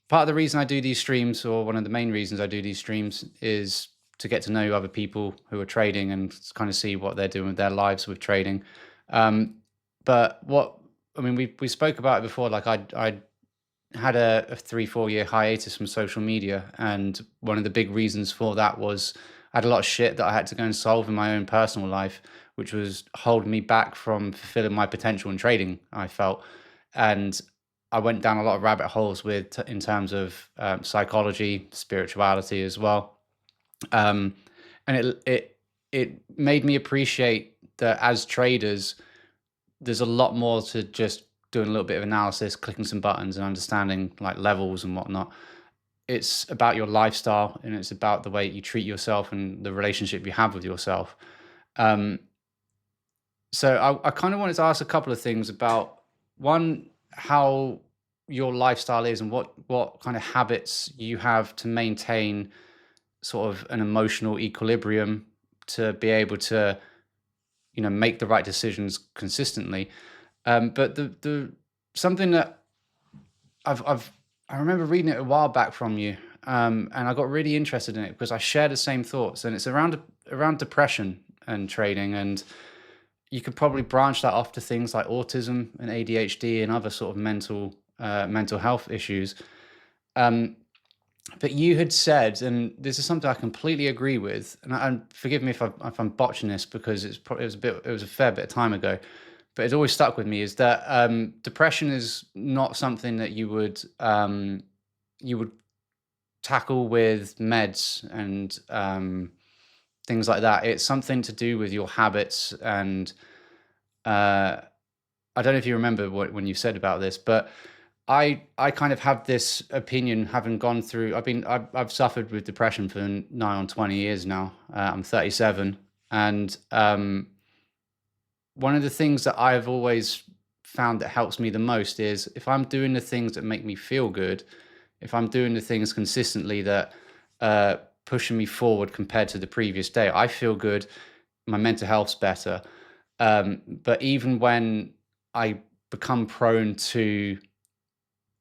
S1: part of the reason I do these streams, or one of the main reasons I do these streams, is to get to know other people who are trading and kind of see what they're doing with their lives with trading. But we spoke about it before. Like I had a 3-4 year hiatus from social media, and one of the big reasons for that was I had a lot of shit that I had to go and solve in my own personal life, which was holding me back from fulfilling my potential in trading, I felt. And I went down a lot of rabbit holes in terms of psychology, spirituality as well. And it made me appreciate that as traders, there's a lot more to just doing a little bit of analysis, clicking some buttons, and understanding like levels and whatnot. It's about your lifestyle, and it's about the way you treat yourself and the relationship you have with yourself. Um, so I kind of wanted to ask a couple of things about, one, how your lifestyle is, and what kind of habits you have to maintain sort of an emotional equilibrium to be able to make the right decisions consistently. But the something that I remember reading it a while back from you, and I got really interested in it because I share the same thoughts, and it's around depression and trading. And you could probably branch that off to things like autism and ADHD and other sort of mental health issues. But you had said, and this is something I completely agree with, and forgive me if I'm botching this, because it was a fair bit of time ago, but it's always stuck with me, is that depression is not something that you would tackle with meds and things like that. It's something to do with your habits. And I don't know if you remember when you said about this, but I kind of have this opinion, having gone through. I've suffered with depression for nigh on 20 years now. I'm 37, and one of the things that I've always found that helps me the most is if I'm doing the things that make me feel good, if I'm doing the things consistently that pushing me forward compared to the previous day, I feel good. My mental health's better. But even when I become prone to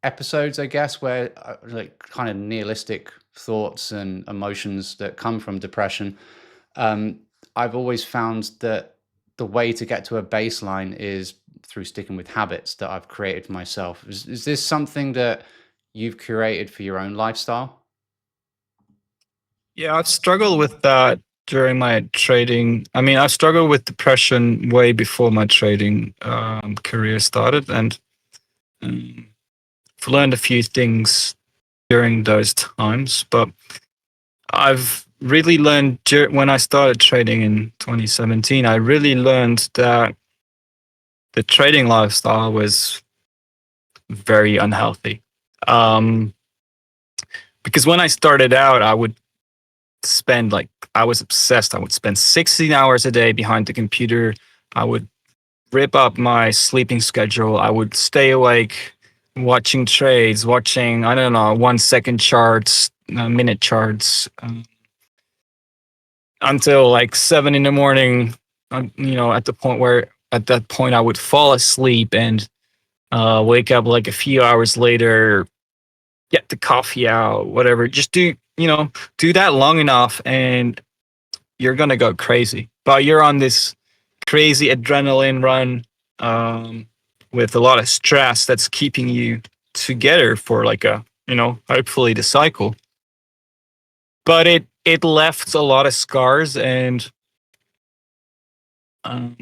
S1: episodes, I guess, where like kind of nihilistic thoughts and emotions that come from depression, I've always found that the way to get to a baseline is through sticking with habits that I've created for myself. Is this something that you've curated for your own lifestyle?
S2: Yeah, I've struggled with that during my trading. I mean, I struggled with depression way before my trading career started, and I've learned a few things during those times, but I've really learned when I started trading in 2017. I really learned that the trading lifestyle was very unhealthy. Um, because when I started out, I was obsessed. I would spend 16 hours a day behind the computer. I would rip up my sleeping schedule. I would stay awake watching trades, watching, I don't know, 1 second charts, minute charts, until like 7 in the morning. At that point I would fall asleep and wake up like a few hours later, get the coffee out, whatever. Just do that long enough and you're going to go crazy. But you're on this crazy adrenaline run, with a lot of stress that's keeping you together for like hopefully the cycle. But it left a lot of scars, and um,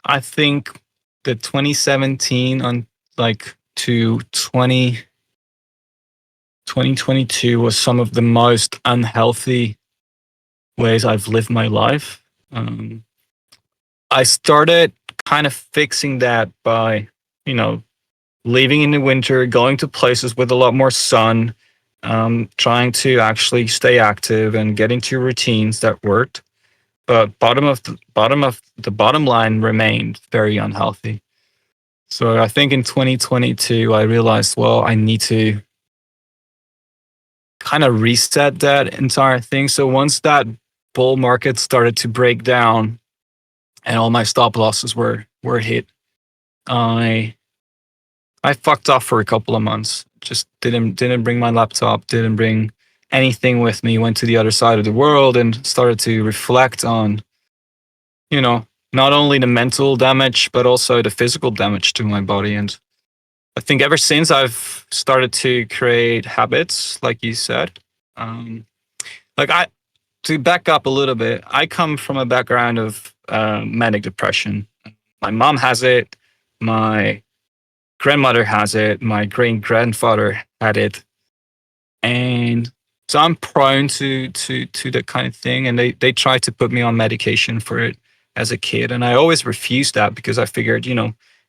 S2: I think the 2017 on like to 2022 was some of the most unhealthy ways I've lived my life. I started kind of fixing that by, you know, leaving in the winter, going to places with a lot more sun, trying to actually stay active and get into routines that worked. But the bottom line remained very unhealthy. So I think in 2022, I realized, well, I need to kind of reset that entire thing. So once that bull market started to break down and all my stop losses were hit, I I fucked off for a couple of months. Just didn't bring my laptop, didn't bring anything with me. Went to the other side of the world and started to reflect on, not only the mental damage but also the physical damage to my body. And I think ever since I've started to create habits, like you said, um, like I to back up a little bit, I come from a background of manic depression. My mom has it. My grandmother has it. My great grandfather had it, and so I'm prone to that kind of thing. And they tried to put me on medication for it as a kid, and I always refused that because I figured,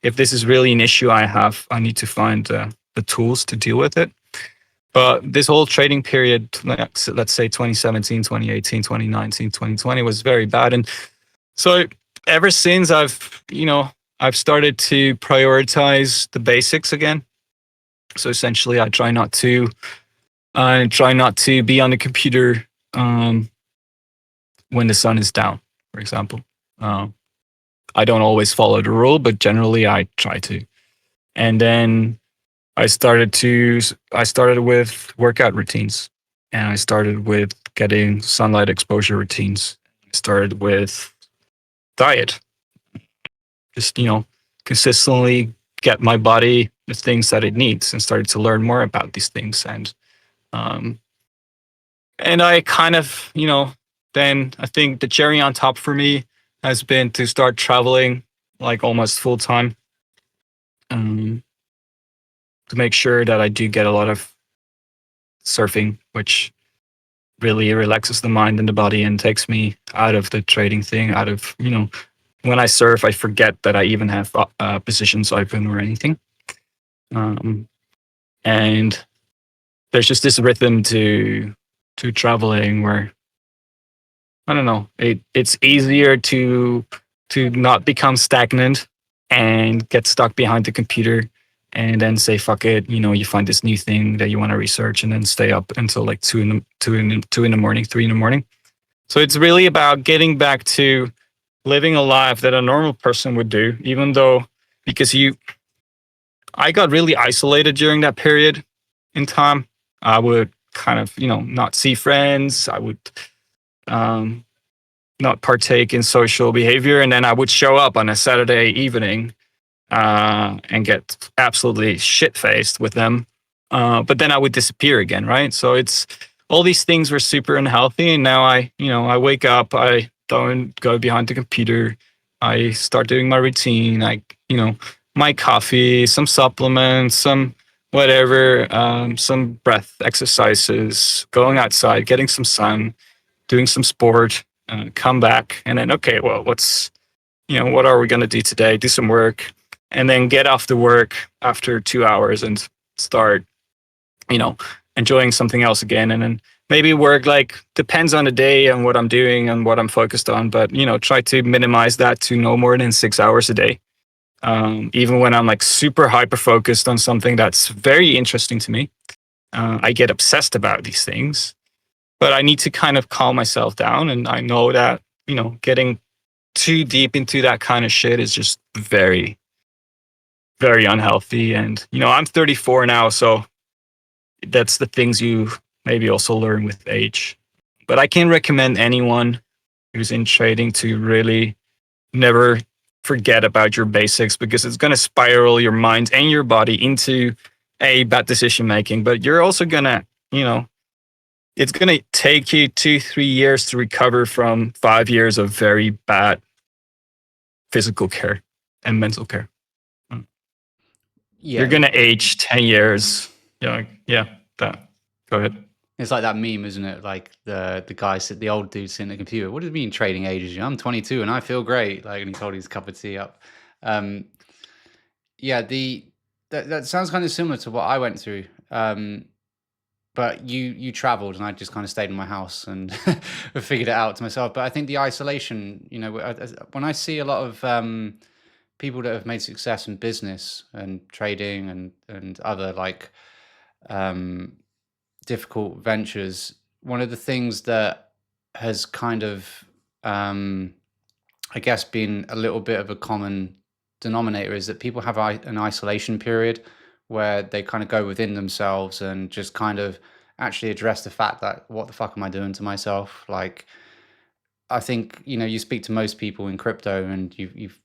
S2: if this is really an issue I have, I need to find the tools to deal with it. But this whole trading period, let's say 2017, 2018, 2019, 2020, was very bad. And so ever since I've started to prioritize the basics again. So essentially I try not to be on the computer when the sun is down, for example. Um, I don't always follow the rule, but generally I try to. And then I started with workout routines, and I started with getting sunlight exposure routines. I started with diet, just, consistently get my body the things that it needs, and started to learn more about these things. Um, and I kind of, then I think the cherry on top for me has been to start traveling like almost full time, um, to make sure that I do get a lot of surfing, which really relaxes the mind and the body and takes me out of the trading thing, out of, when I surf, I forget that I even have positions open or anything. And there's just this rhythm to traveling where, I don't know, it's easier to not become stagnant and get stuck behind the computer and then say fuck it. You find this new thing that you want to research and then stay up until like 2 in the morning, 3 in the morning. So it's really about getting back to living a life that a normal person would do, even though, because I got really isolated during that period in time. I would kind of, not see friends. I would um, not partake in social behavior. And then I would show up on a Saturday evening and get absolutely shit faced with them. But then I would disappear again, right? So it's all these things were super unhealthy. And now I wake up, I don't go behind the computer. I start doing my routine. my coffee, some supplements, some whatever, some breath exercises, going outside, getting some sun, doing some sport, come back, and then okay, well, what are we going to do today? Do some work, and then get off the work after 2 hours and start, you know, enjoying something else again, and then maybe work, like, depends on the day and what I'm doing and what I'm focused on, but try to minimize that to no more than 6 hours a day. Even when I'm like super hyper focused on something that's very interesting to me, I get obsessed about these things, but I need to kind of calm myself down. And I know that, getting too deep into that kind of shit is just very, very unhealthy. And, I'm 34 now, so that's the things you maybe also learn with age. But I can recommend anyone who's in trading to really never forget about your basics, because it's going to spiral your mind and your body into a bad decision making. But you're also going to, it's going to take you 2-3 years to recover from 5 years of very bad physical care and mental care. You're
S1: Yeah,
S2: going to age 10 years. Yeah, that. Go ahead.
S1: it's like that meme, isn't it? Like the guy, the old dude sitting at the computer. What does it mean trading ages you? I'm 22 and I feel great. Like, and he's holding his cup of tea up. Um, yeah, that sounds kind of similar to what I went through. But you traveled and I just kind of stayed in my house and figured it out to myself. But I think the isolation, when I see a lot of people that have made success in business and trading and other like um, difficult ventures, one of the things that has kind of, um, I guess, been a little bit of a common denominator is that people have an isolation period where they kind of go within themselves and just kind of actually address the fact that what the fuck am I doing to myself? Like, I think, you speak to most people in crypto and you've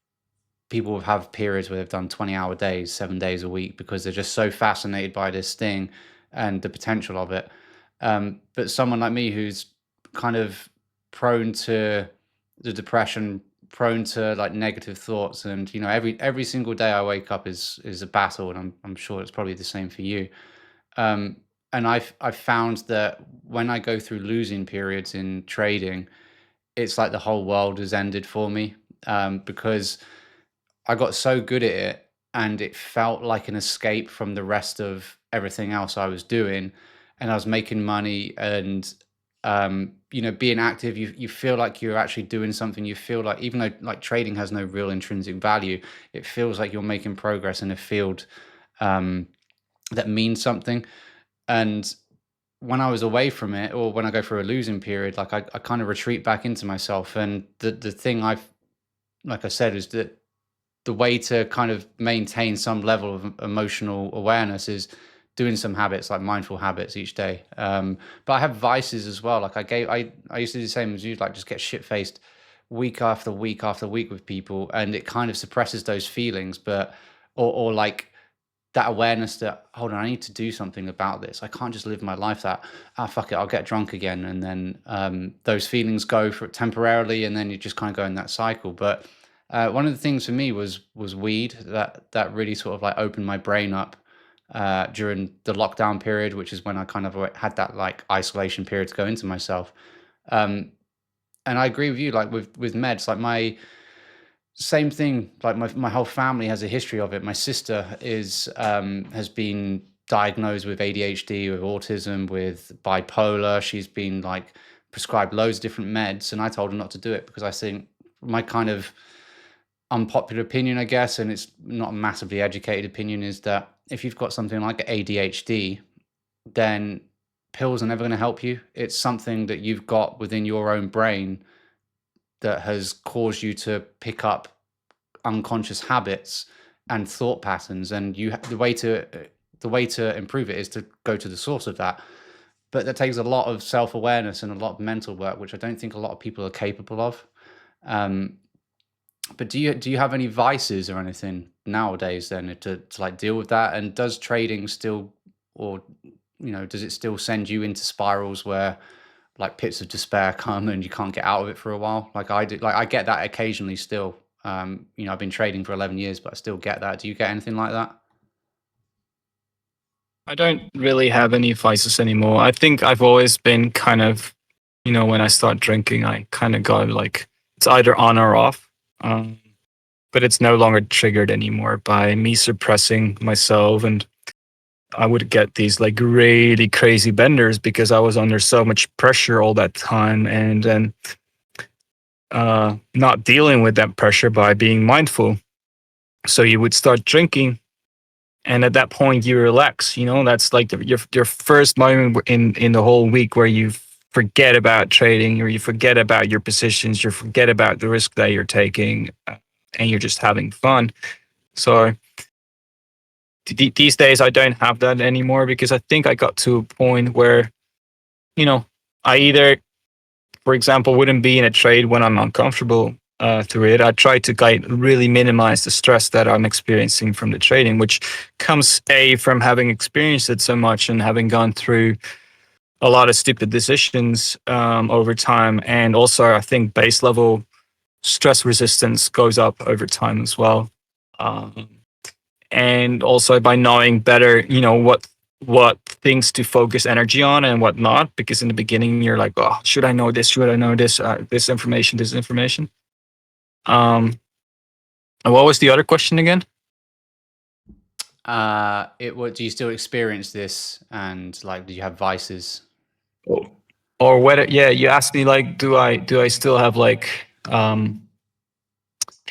S1: people have periods where they've done 20-hour days, 7 days a week, because they're just so fascinated by this thing and the potential of it. But someone like me who's kind of prone to the depression, prone to like negative thoughts, and every single day I wake up is a battle, and I'm sure it's probably the same for you. Um, and I've found that when I go through losing periods in trading, it's like the whole world has ended for me, because I got so good at it and it felt like an escape from the rest of everything else I was doing. And I was making money and being active, you feel like you're actually doing something. You feel like, even though like trading has no real intrinsic value, it feels like you're making progress in a field um, that means something. And when I was away from it, or when I go through a losing period, like I kind of retreat back into myself. And the thing like I said, is that the way to kind of maintain some level of emotional awareness is doing some habits, like mindful habits each day. But I have vices as well. Like I used to do the same as you, like just get shit faced week after week after week with people, and it kind of suppresses those feelings. But or like that awareness that, hold on, I need to do something about this. I can't just live my life that, fuck it, I'll get drunk again, and then those feelings go for temporarily, and then you just kind of go in that cycle. But one of the things for me was weed, that really sort of like opened my brain up during the lockdown period, which is when I kind of had that like isolation period to go into myself. Um, and I agree with you, like with meds, like my same thing, like my whole family has a history of it. My sister has been diagnosed with ADHD, with autism, with bipolar. She's been like prescribed loads of different meds, and I told her not to do it because I think my kind of unpopular opinion, I guess, and it's not a massively educated opinion, is that if you've got something like ADHD, then pills are never going to help you. It's something that you've got within your own brain that has caused you to pick up unconscious habits and thought patterns, and the way to improve it is to go to the source of that. But that takes a lot of self-awareness and a lot of mental work, which I don't think a lot of people are capable of. um, but do you have any vices or anything nowadays then to like deal with that? And does trading still, or does it still send you into spirals where like pits of despair come and you can't get out of it for a while, like I do? Like I get that occasionally still. I've been trading for 11 years, but I still get that. Do you get anything like that?
S2: I don't really have any vices anymore. I think I've always been kind of, when I start drinking, I kind of go like it's either on or off. Um, but it's no longer triggered anymore by me suppressing myself. And I would get these like really crazy benders because I was under so much pressure all that time. And then not dealing with that pressure by being mindful. So you would start drinking, and at that point you relax. That's like your first moment in the whole week where you forget about trading, or you forget about your positions, you forget about the risk that you're taking, and you're just having fun. So these days I don't have that anymore because I think I got to a point where I either, for example, wouldn't be in a trade when I'm uncomfortable through it. I try to really minimize the stress that I'm experiencing from the trading, which comes from having experienced it so much and having gone through a lot of stupid decisions over time. And also, I think base level stress resistance goes up over time as well. Um, and also by knowing better, what things to focus energy on and what not. Because in the beginning, you're like, oh, should I know this? Should I know this? This information, this information. And what was the other question again?
S1: What do you still experience this, and like, do you have vices?
S2: Or whether, yeah, you asked me like, do I still have like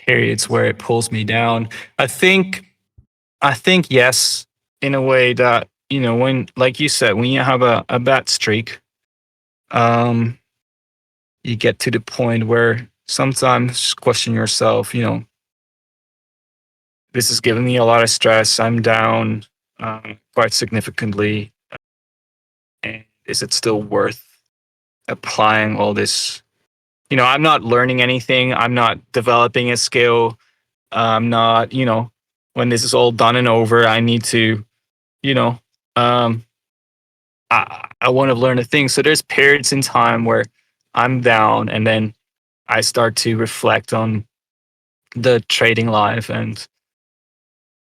S2: periods where it pulls me down? I think yes, in a way that, when, like you said, when you have a bad streak, um, you get to the point where sometimes question yourself, this is giving me a lot of stress. I'm down quite significantly. And is it still worth applying all this? I'm not learning anything. I'm not developing a skill. I'm not, when this is all done and over, I need to, you know, um, I want to learn a thing. So there's periods in time where I'm down, and then I start to reflect on the trading life. And,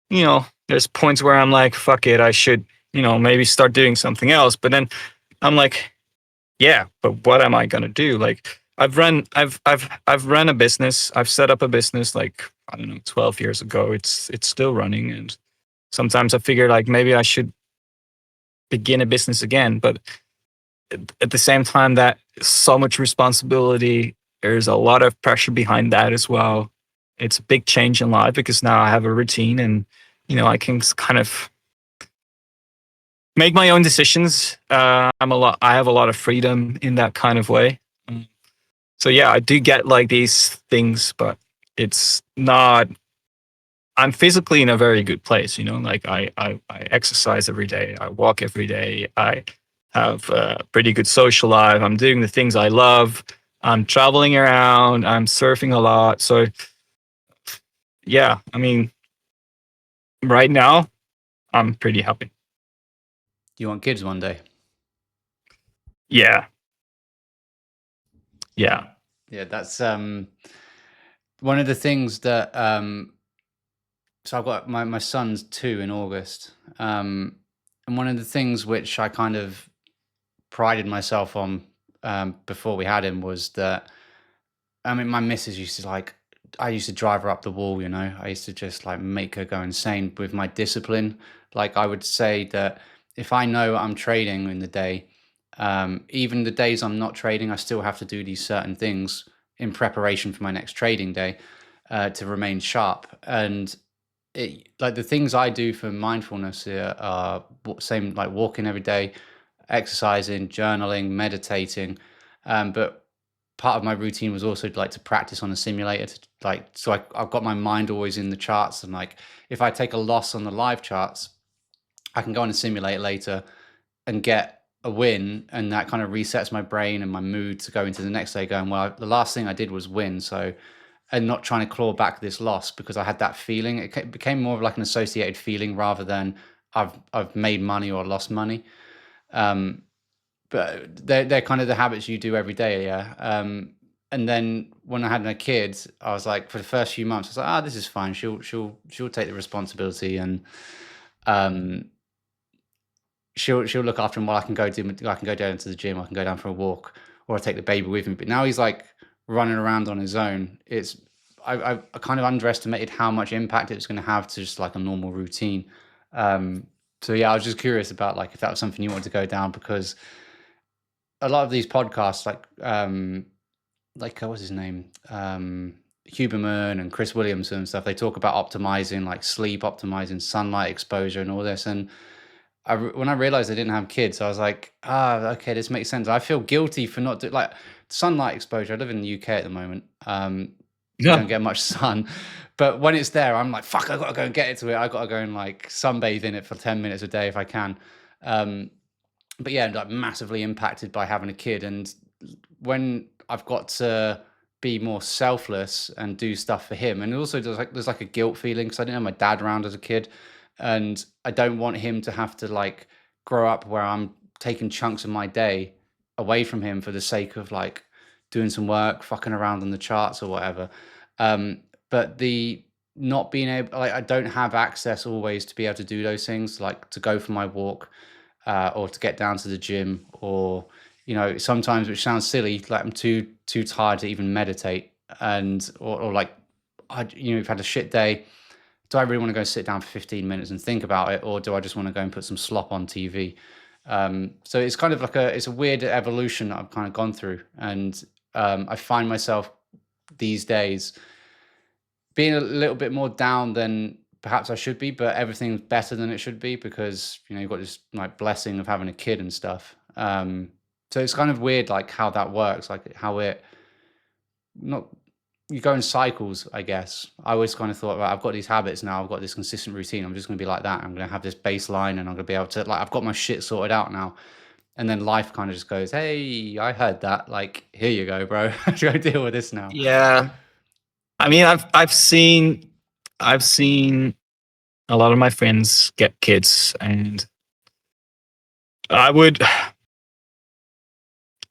S2: there's points where I'm like, fuck it, I should, maybe start doing something else. But then I'm like, yeah, but what am I gonna do? Like I've run a business. I've set up a business like, I don't know, 12 years ago. It's still running, and sometimes I figure like maybe I should begin a business again. But at the same time, that so much responsibility. There's a lot of pressure behind that as well. It's a big change in life because now I have a routine, and I can kind of make my own decisions. I have a lot of freedom in that kind of way. So yeah, I do get like these things, but it's not. I'm physically in a very good place, Like I exercise every day, I walk every day, I have a pretty good social life. I'm doing the things I love. I'm traveling around. I'm surfing a lot. So yeah, I mean, right now I'm pretty happy.
S1: Do you want kids one day?
S2: Yeah, yeah.
S1: Yeah, that's one of the things that so I've got my son's 2 in August. And one of the things which I kind of prided myself on before we had him was that, I mean, my missus used to like, I used to drive her up the wall, I used to just like make her go insane with my discipline. Like, I would say that if I know I'm trading in the day, even the days I'm not trading, I still have to do these certain things in preparation for my next trading day to remain sharp. And like the things I do for mindfulness are same, like walking every day, exercising, journaling, meditating. But part of my routine was also like to practice on a simulator to like, so I've got my mind always in the charts, and like if I take a loss on the live charts, I can go on a simulator later and get a win, and that kind of resets my brain and my mood to go into the next day going, well, the last thing I did was win. So, and not trying to claw back this loss because I had that feeling. It became more of like an associated feeling rather than I've made money or lost money. But they're kind of the habits you do every day. Yeah. And then when I had my kids, I was like, for the first few months, I was like, this is fine. She'll take the responsibility, and um, she'll look after him while I can go down to the gym, I can go down for a walk, or I take the baby with me. But now he's like running around on his own. I kind of underestimated how much impact it was going to have to just like a normal routine. Um, so yeah, I was just curious about like if that was something you wanted to go down, because a lot of these podcasts, what's his name, Huberman and Chris Williamson and stuff, they talk about optimizing like sleep, optimizing sunlight exposure, and all this. And when I realized I didn't have kids, I was like, okay, this makes sense. I feel guilty for not doing like sunlight exposure. I live in the UK at the moment. We don't
S2: Yeah.
S1: get much sun, but when it's there, I'm like, fuck, I gotta go and get it to it. I gotta go and like sunbathe in it for 10 minutes a day if I can. Um, but yeah, like massively impacted by having a kid. And when I've got to be more selfless and do stuff for him, and also there's like a guilt feeling because I didn't have my dad around as a kid, and I don't want him to have to like grow up where I'm taking chunks of my day away from him for the sake of like doing some work, fucking around on the charts or whatever. But the not being able, like, I don't have access always to be able to do those things, like to go for my walk, or to get down to the gym, or sometimes, which sounds silly, like I'm too tired to even meditate, and or like you've had a shit day. Do I really want to go sit down for 15 minutes and think about it, or do I just want to go and put some slop on TV? So it's kind of like it's a weird evolution that I've kind of gone through, and I find myself these days being a little bit more down than perhaps I should be, but everything's better than it should be because you've got this like blessing of having a kid and stuff. So it's kind of weird, like how that works, like how it not you go in cycles, I guess. I always kind of thought, right, I've got these habits now, I've got this consistent routine, I'm just going to be like that. I'm going to have this baseline, and I'm going to be able to like I've got my shit sorted out now. And then life kind of just goes, hey, I heard that. Like, here you go, bro. Go deal with this now.
S2: Yeah. I mean, I've seen a lot of my friends get kids, and I would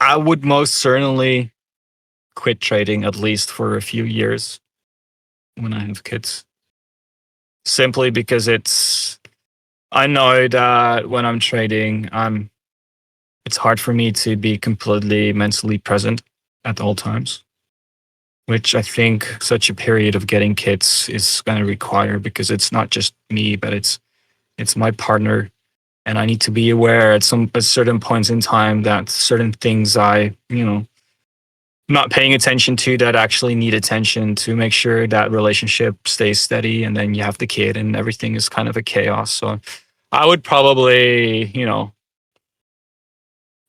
S2: I would most certainly quit trading at least for a few years when I have kids. Simply because I know that when I'm trading, it's hard for me to be completely mentally present at all times, which I think such a period of getting kids is going to require, because it's not just me, but it's my partner, and I need to be aware at certain points in time that certain things not paying attention to that actually need attention to make sure that relationship stays steady. And then you have the kid and everything is kind of a chaos. So I would probably,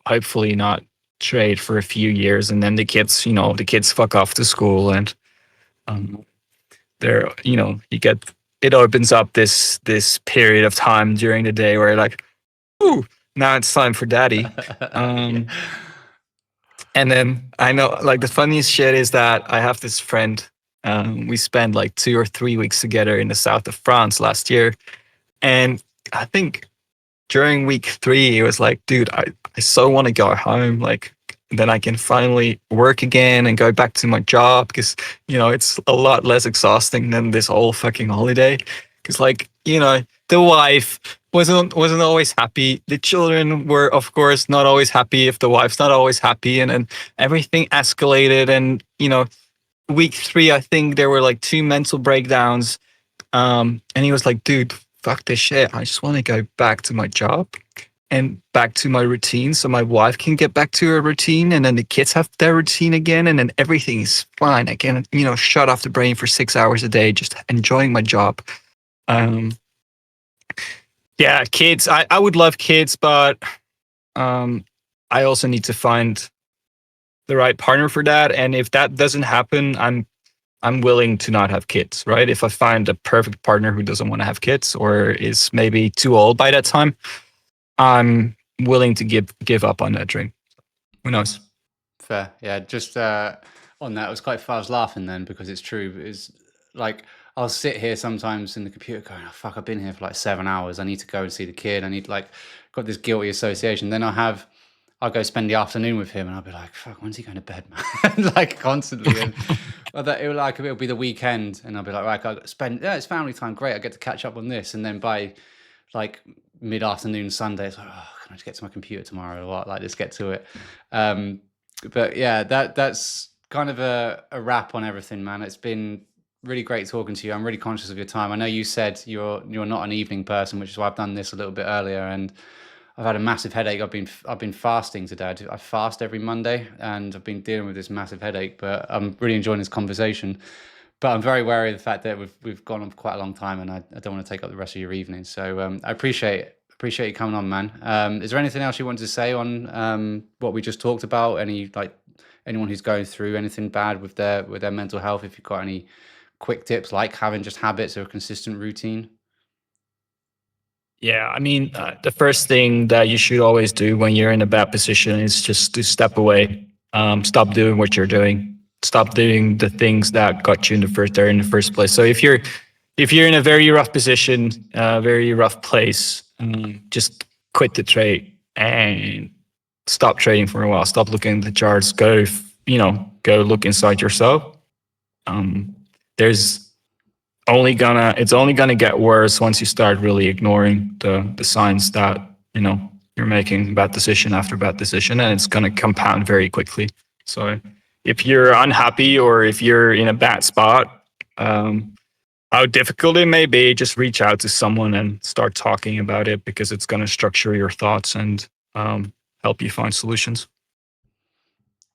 S2: hopefully not trade for a few years, and then the kids fuck off to school, and um, they're, you get, it opens up this period of time during the day where you're like, ooh, now it's time for daddy.
S1: Yeah.
S2: And then I know, like, the funniest shit is that I have this friend. We spent like 2 or 3 weeks together in the south of France last year. And I think during week 3, he was like, dude, I so want to go home. Like, then I can finally work again and go back to my job, because, it's a lot less exhausting than this whole fucking holiday. Because, like, the wife wasn't always happy. The children were, of course, not always happy if the wife's not always happy. And then everything escalated. And, week 3, I think there were like 2 mental breakdowns. And he was like, dude, fuck this shit. I just want to go back to my job and back to my routine so my wife can get back to her routine, and then the kids have their routine again, and then everything is fine. I can, shut off the brain for 6 hours a day, just enjoying my job. Um, yeah, kids. I would love kids, but I also need to find the right partner for that. And if that doesn't happen, I'm willing to not have kids, right? If I find a perfect partner who doesn't want to have kids or is maybe too old by that time, I'm willing to give up on that dream. Who knows?
S1: Fair. Yeah. Just on that, it was quite fun. I was laughing then because it's true. It's like I'll sit here sometimes in the computer going, oh, fuck, I've been here for like 7 hours. I need to go and see the kid. I need like got this guilty association. Then I have I'll go spend the afternoon with him, and I'll be like, "Fuck, when's he going to bed, man?" Like constantly, and it'll be the weekend, and I'll be like, "Right, I spend it's family time, great. I get to catch up on this," and then by like mid-afternoon Sunday, it's like, "Oh, can I just get to my computer tomorrow or what? Like, let's get to it." Um, but yeah, that's kind of a wrap on everything, man. It's been really great talking to you. I'm really conscious of your time. I know you said you're not an evening person, which is why I've done this a little bit earlier, and I've had a massive headache. I've been fasting today. I fast every Monday, and I've been dealing with this massive headache. But I'm really enjoying this conversation. But I'm very wary of the fact that we've gone on for quite a long time, and I don't want to take up the rest of your evening. So I appreciate you coming on, man. Is there anything else you wanted to say on what we just talked about? Anyone who's going through anything bad with their mental health? If you've got any quick tips, like having just habits or a consistent routine.
S2: Yeah, I mean, the first thing that you should always do when you're in a bad position is just to step away. Stop doing what you're doing. Stop doing the things that got you in the first place. So if you're in a very rough position, very rough place, just quit the trade and stop trading for a while. Stop looking at the charts. Go look inside yourself. There's it's only gonna get worse once you start really ignoring the signs that you're making bad decision after bad decision, and it's gonna compound very quickly. So if you're unhappy or if you're in a bad spot, how difficult it may be, just reach out to someone and start talking about it, because it's gonna structure your thoughts and help you find solutions.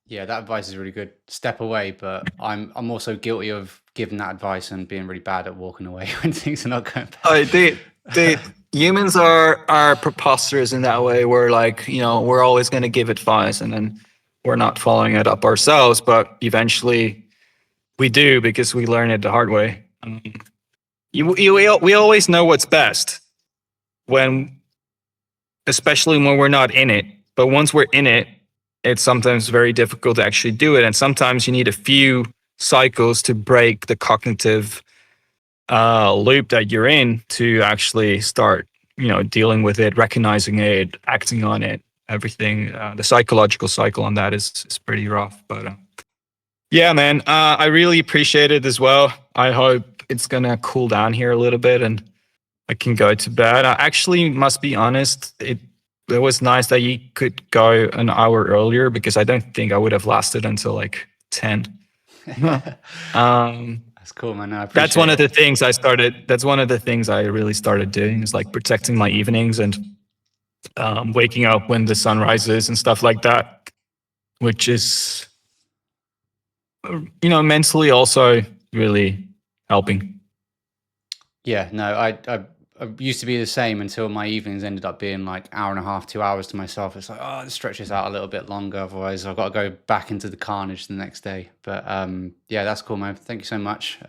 S1: Yeah, that advice is really good. Step away, but I'm also guilty of giving that advice and being really bad at walking away when things are not going
S2: The
S1: bad.
S2: humans are preposterous in that way. We're like, we're always going to give advice, and then we're not following it up ourselves. But eventually, we do, because we learn it the hard way. We always know what's best when, especially when we're not in it. But once we're in it, it's sometimes very difficult to actually do it, and sometimes you need a few cycles to break the cognitive loop that you're in to actually start, dealing with it, recognizing it, acting on it, everything. The psychological cycle on that is pretty rough. But yeah, man, I really appreciate it as well. I hope it's going to cool down here a little bit and I can go to bed. I actually must be honest, it was nice that you could go an hour earlier, because I don't think I would have lasted until like 10. um,
S1: That's cool, man. No, I
S2: that's
S1: appreciate
S2: one of the
S1: it.
S2: things I started. That's one of the things I really started doing, is like protecting my evenings and waking up when the sun rises and stuff like that, which is, mentally also really helping.
S1: Yeah, no, I used to be the same until my evenings ended up being like hour and a half, 2 hours to myself. It's like, oh, let's stretch this out a little bit longer. Otherwise, I've got to go back into the carnage the next day. But yeah, that's cool, man. Thank you so much.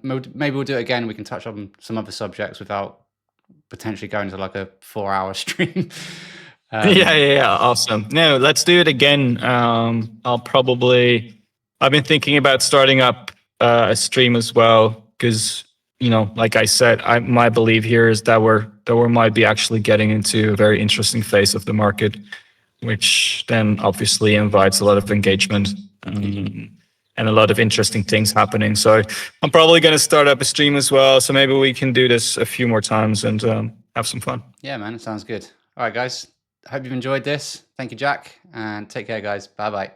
S1: Maybe we'll do it again. We can touch on some other subjects without potentially going to like a 4-hour stream.
S2: Yeah, awesome. No, let's do it again. I've been thinking about starting up a stream as well, because like I said, my belief here is that we might be actually getting into a very interesting phase of the market, which then obviously invites a lot of engagement, and a lot of interesting things happening. So I'm probably going to start up a stream as well. So maybe we can do this a few more times and have some fun.
S1: Yeah, man, it sounds good. All right, guys. I hope you've enjoyed this. Thank you, Jack, and take care, guys. Bye bye.